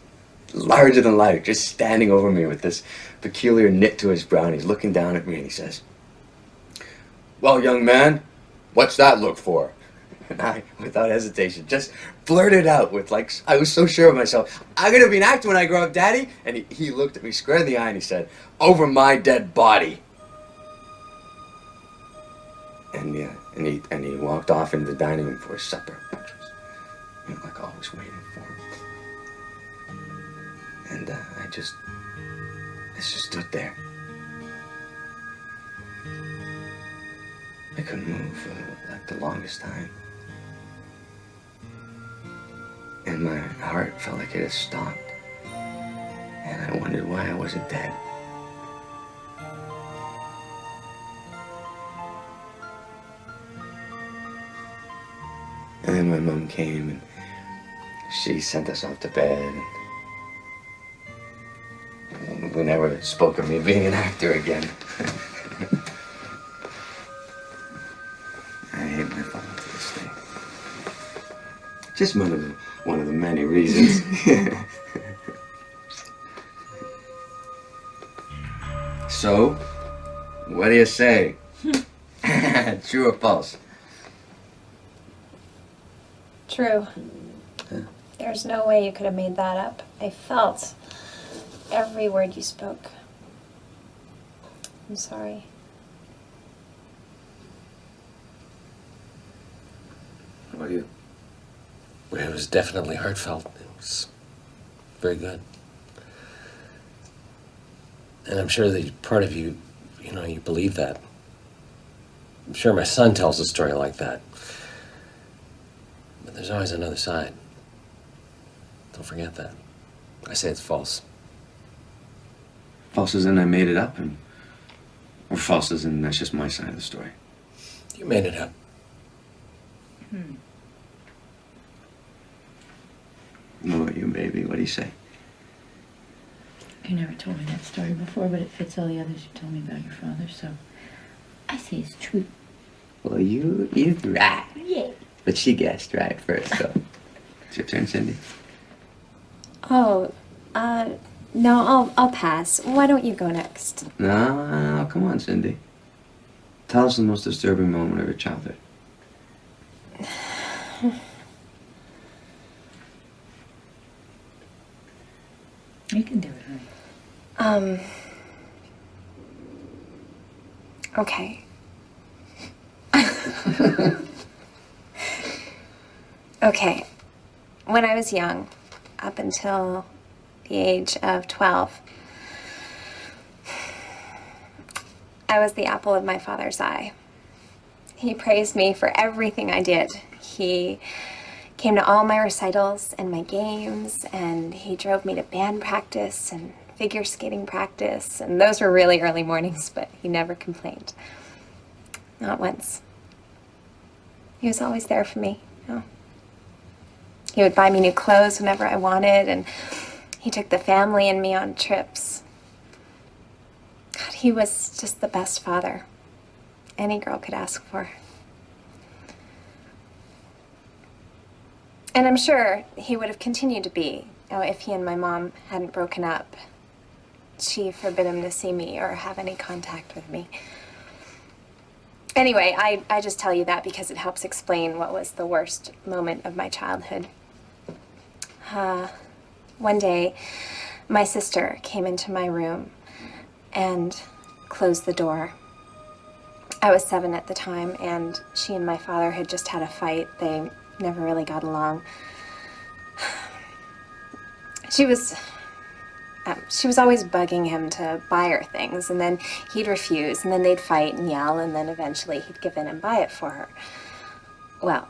larger than life, just standing over me with this peculiar knit to his brow, and he's looking down at me and he says, "Well, young man, what's that look for?" And I, without hesitation, just blurted out with, like, I was so sure of myself, "I'm gonna be an actor when I grow up, Daddy." And he looked at me square in the eye and he said, "Over my dead body." And yeah, and he walked off into the dining room for his supper, which was, you know, like always waiting for him. And I just stood there. I couldn't move for like the longest time. And my heart felt like it had stopped. And I wondered why I wasn't dead. And then my mom came and she sent us off to bed. And we never spoke of me being an actor again. Just one of the many reasons. So, what do you say? True or false? True. There's no way you could have made that up. I felt every word you spoke. I'm sorry. Well, it was definitely heartfelt. It was very good. And I'm sure that part of you, you believe that. I'm sure my son tells a story like that. But there's always another side. Don't forget that. I say it's false. False as in I made it up, or false as in that's just my side of the story? You made it up. What about you, baby? What do you say? You never told me that story before, but it fits all the others you told me about your father, so I say it's true. Well, you're right. Yay. But she guessed right first, so. It's your turn, Cindy. Oh, no, I'll pass. Why don't you go next? No, come on, Cindy. Tell us the most disturbing moment of your childhood. You can do it, honey. Okay. Okay. When I was young, up until the age of 12, I was the apple of my father's eye. He praised me for everything I did. He came to all my recitals and my games, and he drove me to band practice and figure skating practice, and those were really early mornings, but he never complained. Not once. He was always there for me. He would buy me new clothes whenever I wanted, and he took the family and me on trips. God, he was just the best father any girl could ask for. And I'm sure he would have continued to be, if he and my mom hadn't broken up. She forbid him to see me or have any contact with me. Anyway, I just tell you that because it helps explain what was the worst moment of my childhood. One day, my sister came into my room and closed the door. I was 7 at the time, and she and my father had just had a fight. They never really got along. She was always bugging him to buy her things, and then he'd refuse, and then they'd fight and yell, and then eventually he'd give in and buy it for her. Well,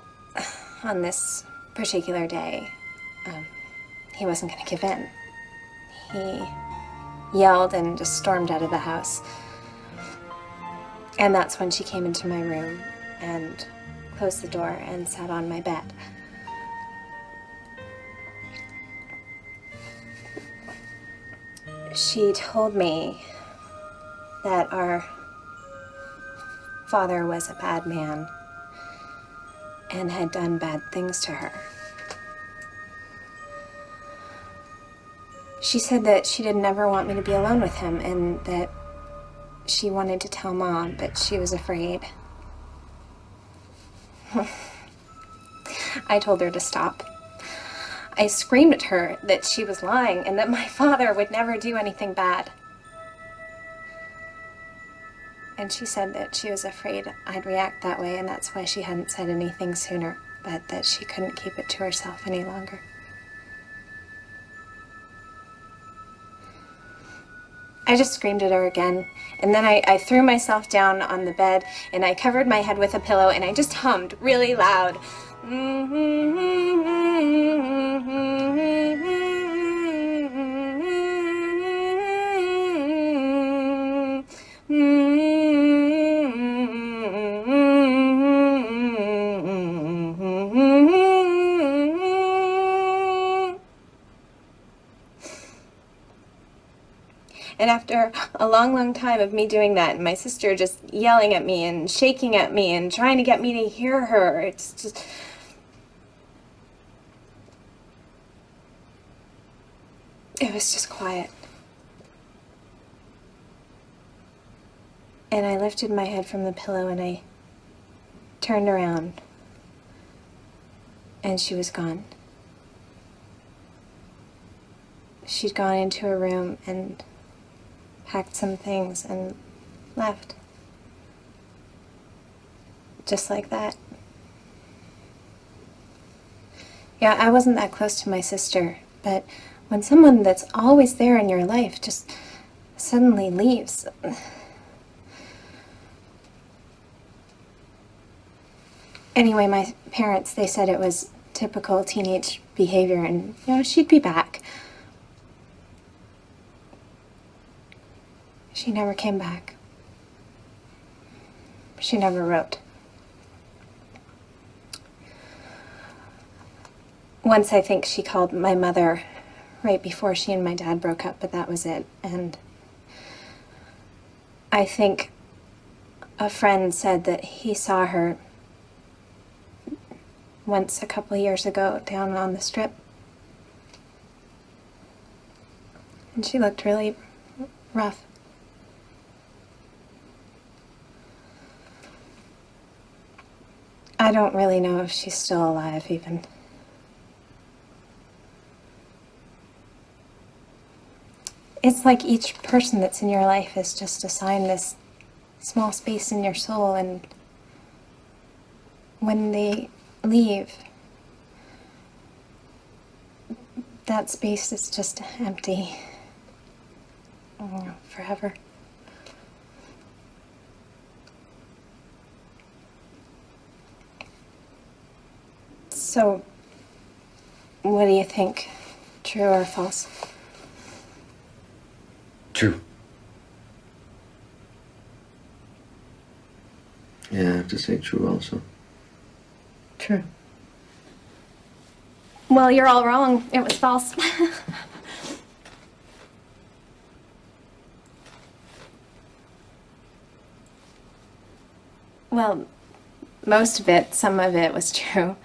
on this particular day, he wasn't going to give in. He yelled and just stormed out of the house. And that's when she came into my room and closed the door and sat on my bed. She told me that our father was a bad man and had done bad things to her. She said that she didn't ever want me to be alone with him and that she wanted to tell Mom, but she was afraid. I told her to stop. I screamed at her that she was lying and that my father would never do anything bad. And she said that she was afraid I'd react that way, and that's why she hadn't said anything sooner, but that she couldn't keep it to herself any longer. I just screamed at her again, and then I threw myself down on the bed, and I covered my head with a pillow, and I just hummed really loud. And after a long, long time of me doing that, and my sister just yelling at me and shaking at me and trying to get me to hear her, it's just... It was just quiet. And I lifted my head from the pillow and I turned around. And she was gone. She'd gone into her room and packed some things and left. Just like that. Yeah, I wasn't that close to my sister, but when someone that's always there in your life just suddenly leaves. Anyway, my parents, they said it was typical teenage behavior and, she'd be back. She never came back. She never wrote. Once I think she called my mother right before she and my dad broke up, but that was it. And I think a friend said that he saw her once a couple of years ago down on the strip. And she looked really rough. I don't really know if she's still alive even. It's like each person that's in your life is just assigned this small space in your soul, and when they leave, that space is just empty. Forever. So, what do you think? True or false? True. Yeah, I have to say true also. True. Well, you're all wrong. It was false. Well, most of it, some of it was true.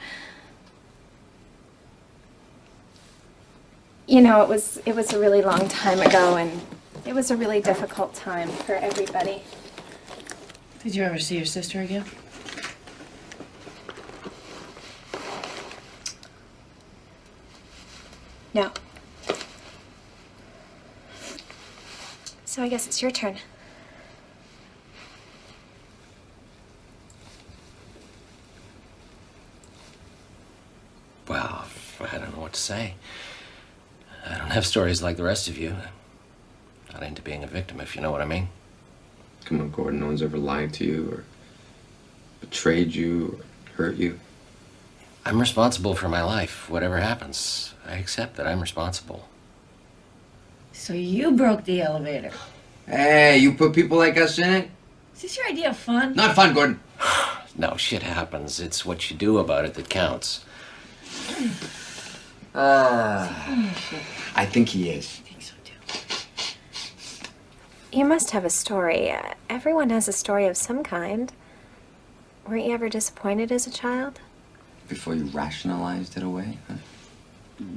It was a really long time ago, and it was a really difficult time for everybody. Did you ever see your sister again? No. So I guess it's your turn. Well, I don't know what to say. I don't have stories like the rest of you. Not into being a victim, if you know what I mean. Come on, Gordon, no one's ever lied to you or betrayed you or hurt you. I'm responsible for my life. Whatever happens, I accept that I'm responsible. So you broke the elevator. Hey, you put people like us in it? Is this your idea of fun? Not fun, Gordon. No, shit happens. It's what you do about it that counts. I think he is. I think so too. You must have a story. Everyone has a story of some kind. Weren't you ever disappointed as a child? Before you rationalized it away? Huh?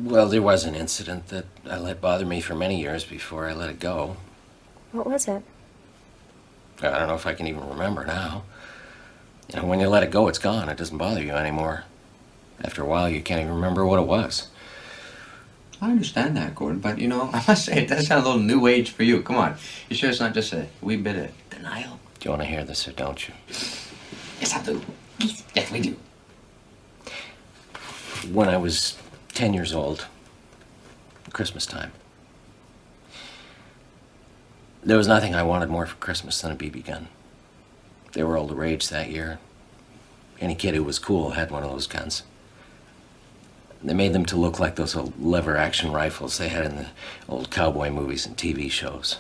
Well, there was an incident that I let bother me for many years before I let it go. What was it? I don't know if I can even remember now. When you let it go, it's gone. It doesn't bother you anymore. After a while, you can't even remember what it was. I understand that, Gordon, but I must say, it does sound a little new age for you. Come on. You sure it's not just a wee bit of denial? Do you want to hear this or don't you? Yes, I do. Yes, we do. When I was 10 years old, Christmas time, there was nothing I wanted more for Christmas than a BB gun. They were all the rage that year. Any kid who was cool had one of those guns. They made them to look like those old lever action rifles they had in the old cowboy movies and TV shows.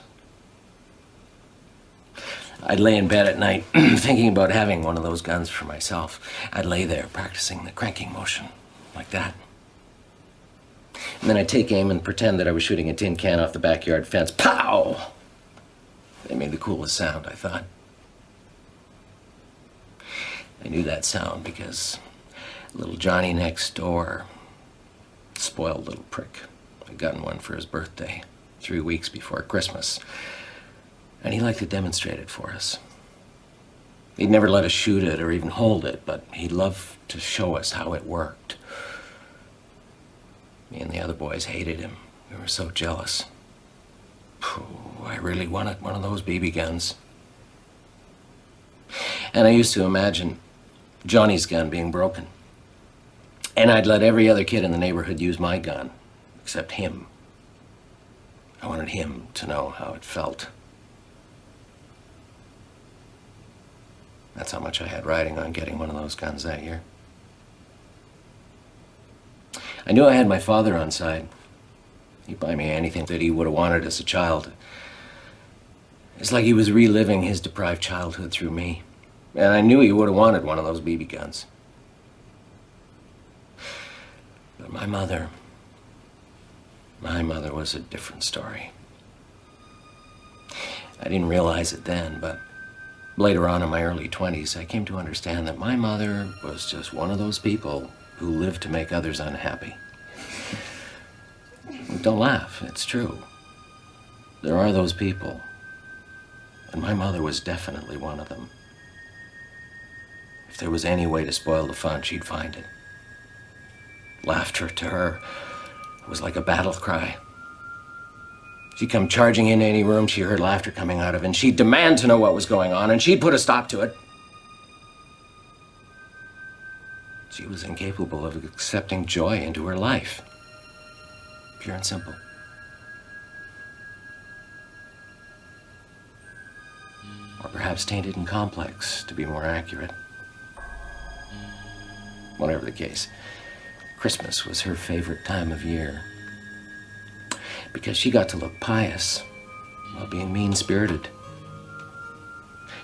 I'd lay in bed at night thinking about having one of those guns for myself. I'd lay there practicing the cranking motion, like that. And then I'd take aim and pretend that I was shooting a tin can off the backyard fence. Pow! They made the coolest sound, I thought. I knew that sound because little Johnny next door, spoiled little prick, I'd gotten one for his birthday, 3 weeks before Christmas. And he liked to demonstrate it for us. He'd never let us shoot it or even hold it, but he loved to show us how it worked. Me and the other boys hated him. We were so jealous. Phew, I really wanted one of those BB guns. And I used to imagine Johnny's gun being broken. And I'd let every other kid in the neighborhood use my gun, except him. I wanted him to know how it felt. That's how much I had riding on getting one of those guns that year. I knew I had my father on side. He'd buy me anything that he would have wanted as a child. It's like he was reliving his deprived childhood through me. And I knew he would have wanted one of those BB guns. But my mother was a different story. I didn't realize it then, but later on in my early 20s, I came to understand that my mother was just one of those people who lived to make others unhappy. Don't laugh, it's true. There are those people, and my mother was definitely one of them. If there was any way to spoil the fun, she'd find it. Laughter to her was like a battle cry. She'd come charging into any room she heard laughter coming out of, and she'd demand to know what was going on, and she'd put a stop to it. She was incapable of accepting joy into her life. Pure and simple. Or perhaps tainted and complex, to be more accurate. Whatever the case, Christmas was her favorite time of year. Because she got to look pious while being mean-spirited.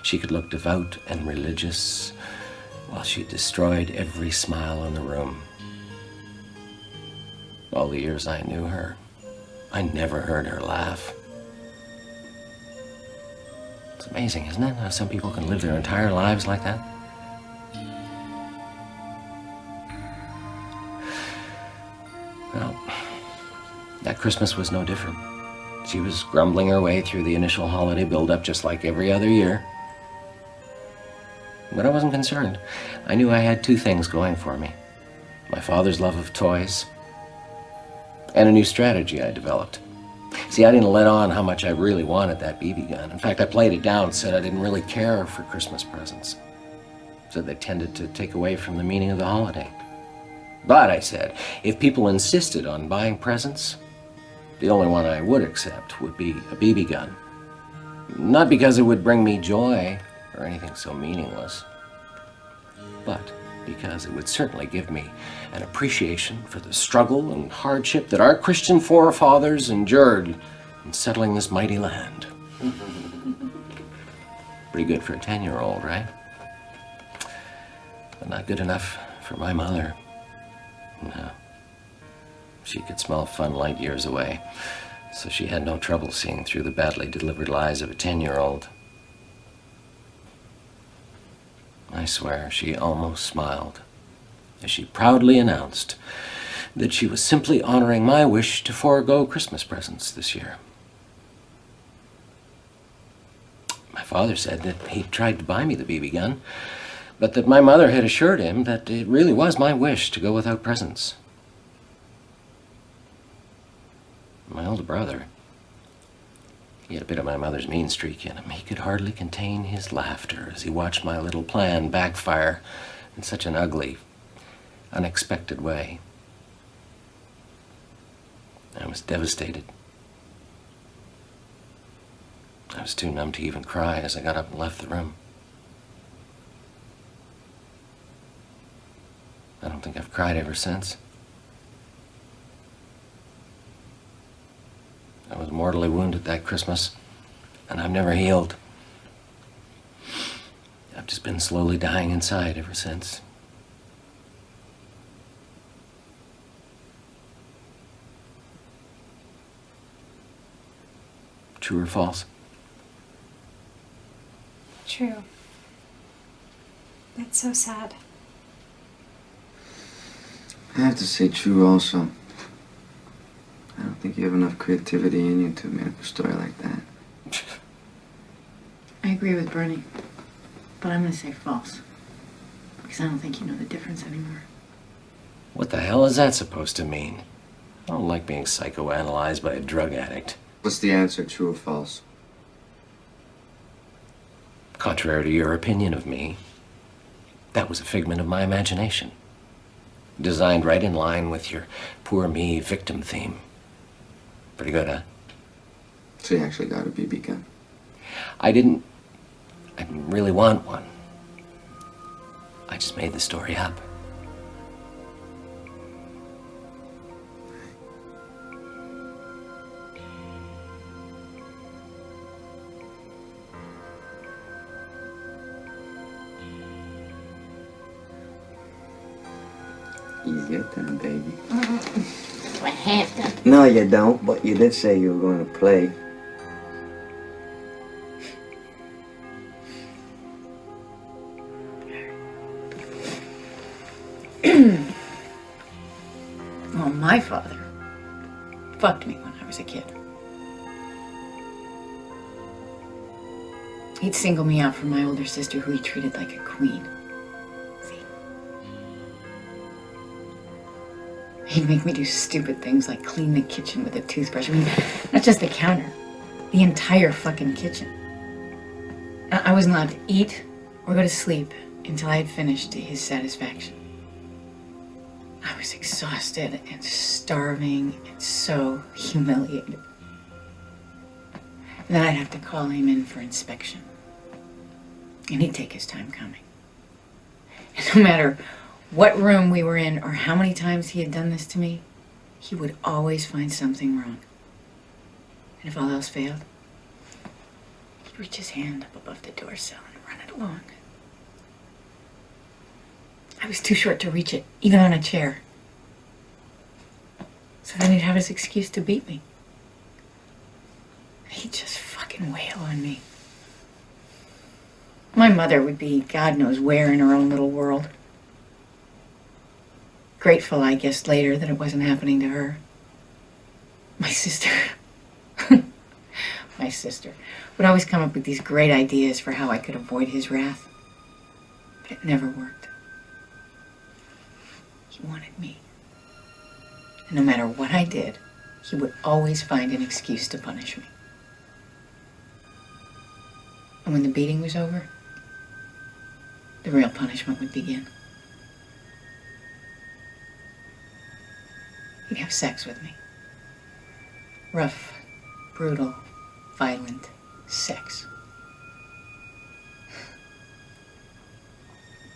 She could look devout and religious while she destroyed every smile in the room. All the years I knew her, I never heard her laugh. It's amazing, isn't it, how some people can live their entire lives like that? Well, that Christmas was no different. She was grumbling her way through the initial holiday build-up just like every other year. But I wasn't concerned. I knew I had two things going for me. My father's love of toys, and a new strategy I developed. See, I didn't let on how much I really wanted that BB gun. In fact, I played it down, said I didn't really care for Christmas presents. Said they tended to take away from the meaning of the holiday. But, I said, if people insisted on buying presents, the only one I would accept would be a BB gun. Not because it would bring me joy or anything so meaningless, but because it would certainly give me an appreciation for the struggle and hardship that our Christian forefathers endured in settling this mighty land. Pretty good for a 10-year-old, right? But not good enough for my mother. No. She could smell fun light years away, so she had no trouble seeing through the badly delivered lies of a 10-year-old. I swear she almost smiled as she proudly announced that she was simply honoring my wish to forego Christmas presents this year. My father said that he tried to buy me the BB gun, but that my mother had assured him that it really was my wish to go without presents. My older brother, he had a bit of my mother's mean streak in him. He could hardly contain his laughter as he watched my little plan backfire in such an ugly, unexpected way. I was devastated. I was too numb to even cry as I got up and left the room. I don't think I've cried ever since. I was mortally wounded that Christmas, and I've never healed. I've just been slowly dying inside ever since. True or false? True. That's so sad. I have to say true also. I don't think think you have enough creativity in you to make up a story like that. I agree with Bernie, but I'm gonna say false. Because I don't think you know the difference anymore. What the hell is that supposed to mean? I don't like being psychoanalyzed by a drug addict. What's the answer, true or false? Contrary to your opinion of me, that was a figment of my imagination. Designed right in line with your poor me victim theme. Pretty good, huh? So you actually got a BB gun? I didn't really want one. I just made the story up. Easy at them, baby. I have to. No, you don't, but you did say you were going to play. Well, my father fucked me when I was a kid. He'd single me out from my older sister, who he treated like a queen. See? He'd make me do stupid things like clean the kitchen with a toothbrush. I mean, not just the counter, the entire fucking kitchen. I wasn't allowed to eat or go to sleep until I had finished to his satisfaction. I was exhausted and starving and so humiliated. And then I'd have to call him in for inspection. And he'd take his time coming. And no matter what room we were in or how many times he had done this to me, he would always find something wrong. And if all else failed, he'd reach his hand up above the door sill and run it along. I was too short to reach it, even on a chair. So then he'd have his excuse to beat me. He'd just fucking wail on me. My mother would be God knows where in her own little world. Grateful, I guess, later that it wasn't happening to her. My sister, my sister, would always come up with these great ideas for how I could avoid his wrath. But it never worked. He wanted me. And no matter what I did, he would always find an excuse to punish me. And when the beating was over, the real punishment would begin. He'd have sex with me. Rough, brutal, violent sex.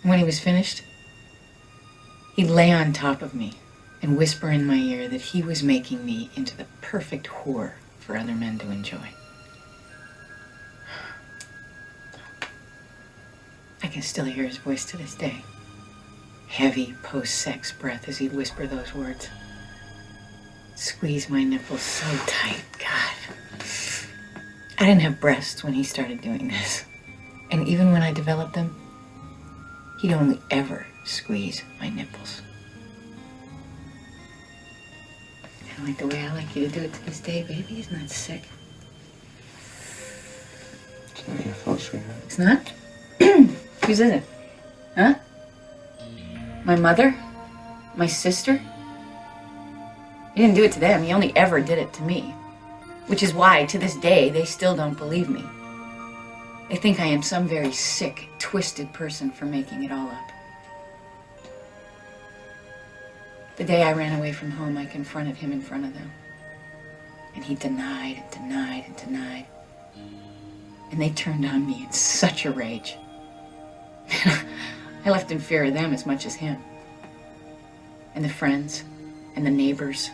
When he was finished, he'd lay on top of me and whisper in my ear that he was making me into the perfect whore for other men to enjoy. I can still hear his voice to this day. Heavy post-sex breath as he'd whisper those words. Squeeze my nipples so tight, God. I didn't have breasts when he started doing this. And even when I developed them, he'd only ever squeeze my nipples. Kind of like the way I like you to do it to this day, baby. Isn't that sick? It's not your fault, sweetheart. It's not? Whose is it? Huh? My mother? My sister? He didn't do it to them. He only ever did it to me. Which is why, to this day, they still don't believe me. They think I am some very sick, twisted person for making it all up. The day I ran away from home, I confronted him in front of them. And he denied and denied and denied. And they turned on me in such a rage. I left in fear of them as much as him. And the friends and the neighbors.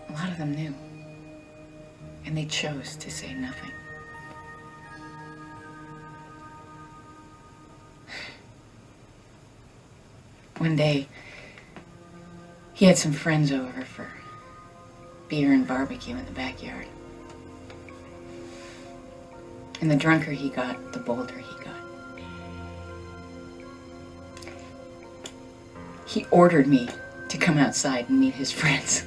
A lot of them knew. And they chose to say nothing. One day, he had some friends over for beer and barbecue in the backyard. And the drunker he got, the bolder he got. He ordered me to come outside and meet his friends.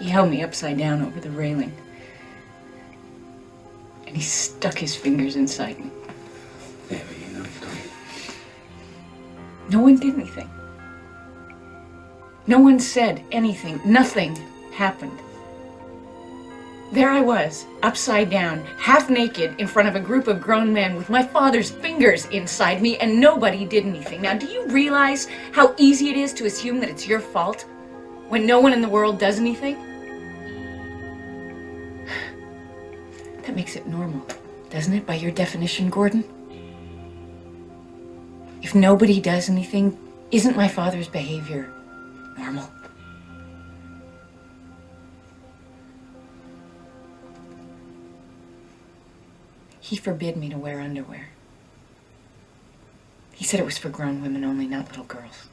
He held me upside down over the railing. And he stuck his fingers inside me. No one did anything. No one said anything. Nothing happened. There I was, upside down, half naked, in front of a group of grown men with my father's fingers inside me, and nobody did anything. Now, do you realize how easy it is to assume that it's your fault when no one in the world does anything? That makes it normal, doesn't it, by your definition, Gordon? If nobody does anything, isn't my father's behavior normal? He forbid me to wear underwear. He said it was for grown women only, not little girls.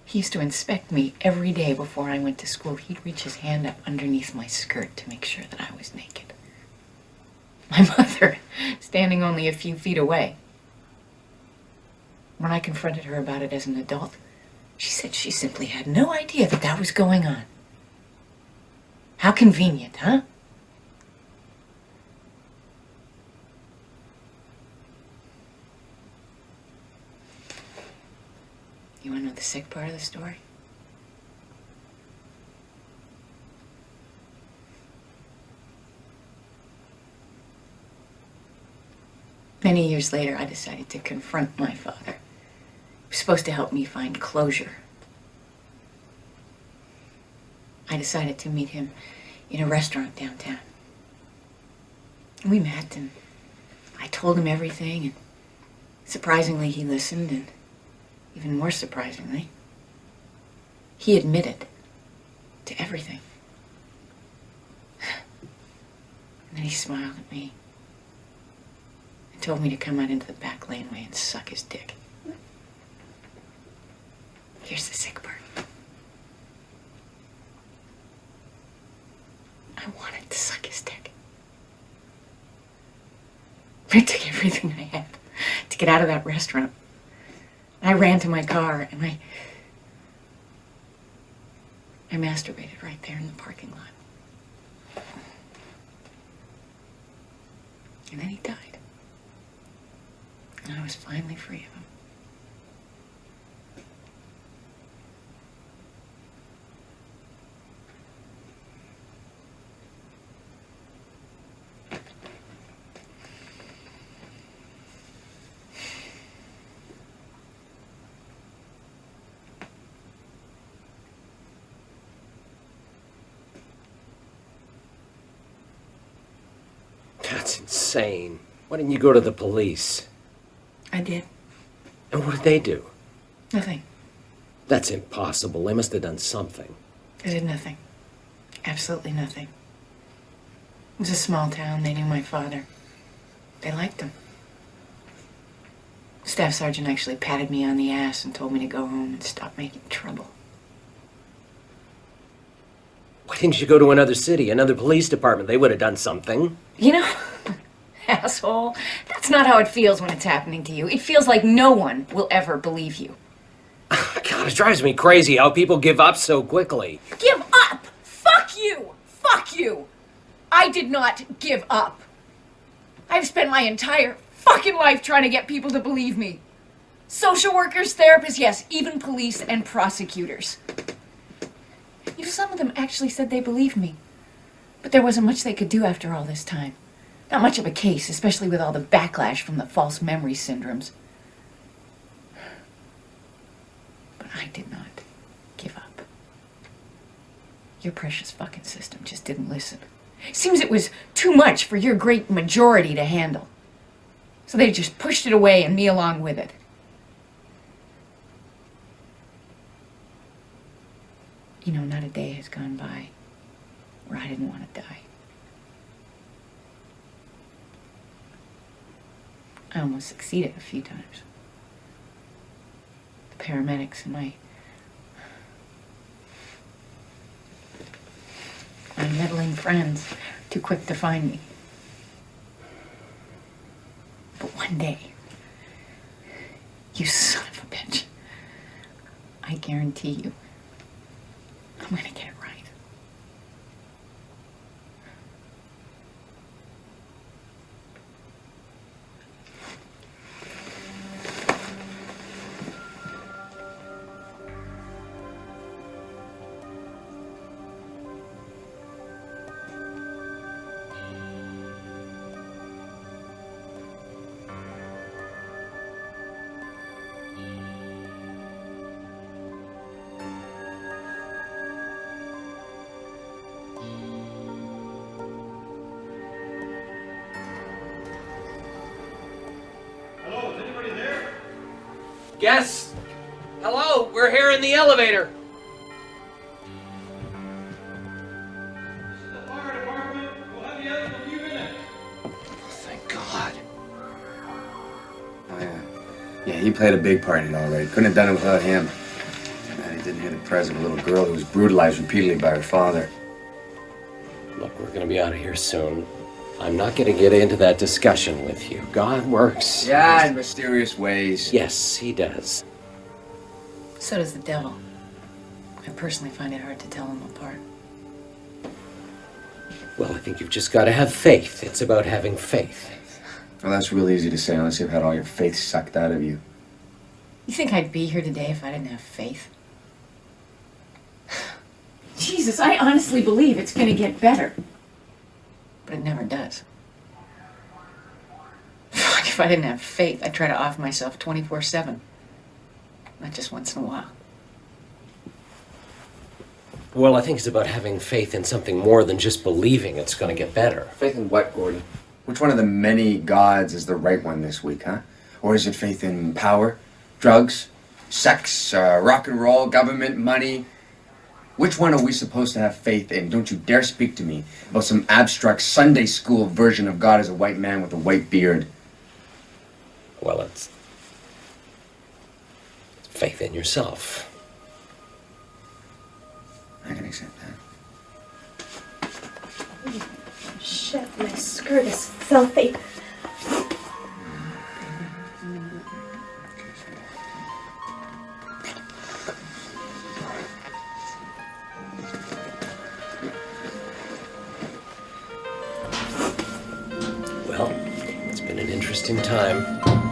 He used to inspect me every day before I went to school. He'd reach his hand up underneath my skirt to make sure that I was naked. My mother, standing only a few feet away. When I confronted her about it as an adult, she said she simply had no idea that that was going on. How convenient, huh? You want to know the sick part of the story? Many years later, I decided to confront my father. He was supposed to help me find closure. I decided to meet him in a restaurant downtown. We met, and I told him everything, and surprisingly, he listened, and even more surprisingly, he admitted to everything. And then he smiled at me and told me to come out into the back laneway and suck his dick. Here's the sick part. I wanted to suck his dick. I took everything I had to get out of that restaurant. I ran to my car and I masturbated right there in the parking lot. And then he died. And I was finally free of him. That's insane. Why didn't you go to the police? I did. And what did they do? Nothing. That's impossible. They must have done something. They did nothing. Absolutely nothing. It was a small town. They knew my father. They liked him. Staff sergeant actually patted me on the ass and told me to go home and stop making trouble. Why didn't you go to another city, another police department? They would have done something. You know, asshole, that's not how it feels when it's happening to you. It feels like no one will ever believe you. God, it drives me crazy how people give up so quickly. Give up! Fuck you! Fuck you! I did not give up. I've spent my entire fucking life trying to get people to believe me. Social workers, therapists, yes, even police and prosecutors. You know, some of them actually said they believed me. But there wasn't much they could do after all this time. Not much of a case, especially with all the backlash from the false memory syndromes. But I did not give up. Your precious fucking system just didn't listen. Seems it was too much for your great majority to handle. So they just pushed it away and me along with it. You know, not a day has gone by where I didn't want to die. I almost succeeded a few times. The paramedics and my meddling friends too quick to find me. But one day, you son of a bitch, I guarantee you, I'm gonna get it right. Hello, is anybody there? Yes? Hello, we're here in the elevator. This is the fire department. We'll have you out in a few minutes. Thank God. Oh, yeah. Yeah, he played a big part in it, all right. Couldn't have done it without him. Man, he didn't hear the prayers of a little girl who was brutalized repeatedly by her father. Look, we're gonna be out of here soon. I'm not gonna get into that discussion with you. God works. Yeah, in mysterious ways. Yes, he does. So does the devil. I personally find it hard to tell them apart. Well, I think you've just got to have faith. It's about having faith. Well, that's real easy to say unless you've had all your faith sucked out of you. You think I'd be here today if I didn't have faith? Jesus, I honestly believe it's gonna get better. But it never does. If I didn't have faith, I'd try to off myself 24/7. Not just once in a while. Well, I think it's about having faith in something more than just believing it's going to get better. Faith in what, Gordon? Which one of the many gods is the right one this week, huh? Or is it faith in power, drugs, sex, rock and roll, government, money? Which one are we supposed to have faith in? Don't you dare speak to me about some abstract Sunday school version of God as a white man with a white beard. Well, it's faith in yourself. I can accept that. Shit, my skirt is filthy. Well, it's been an interesting time.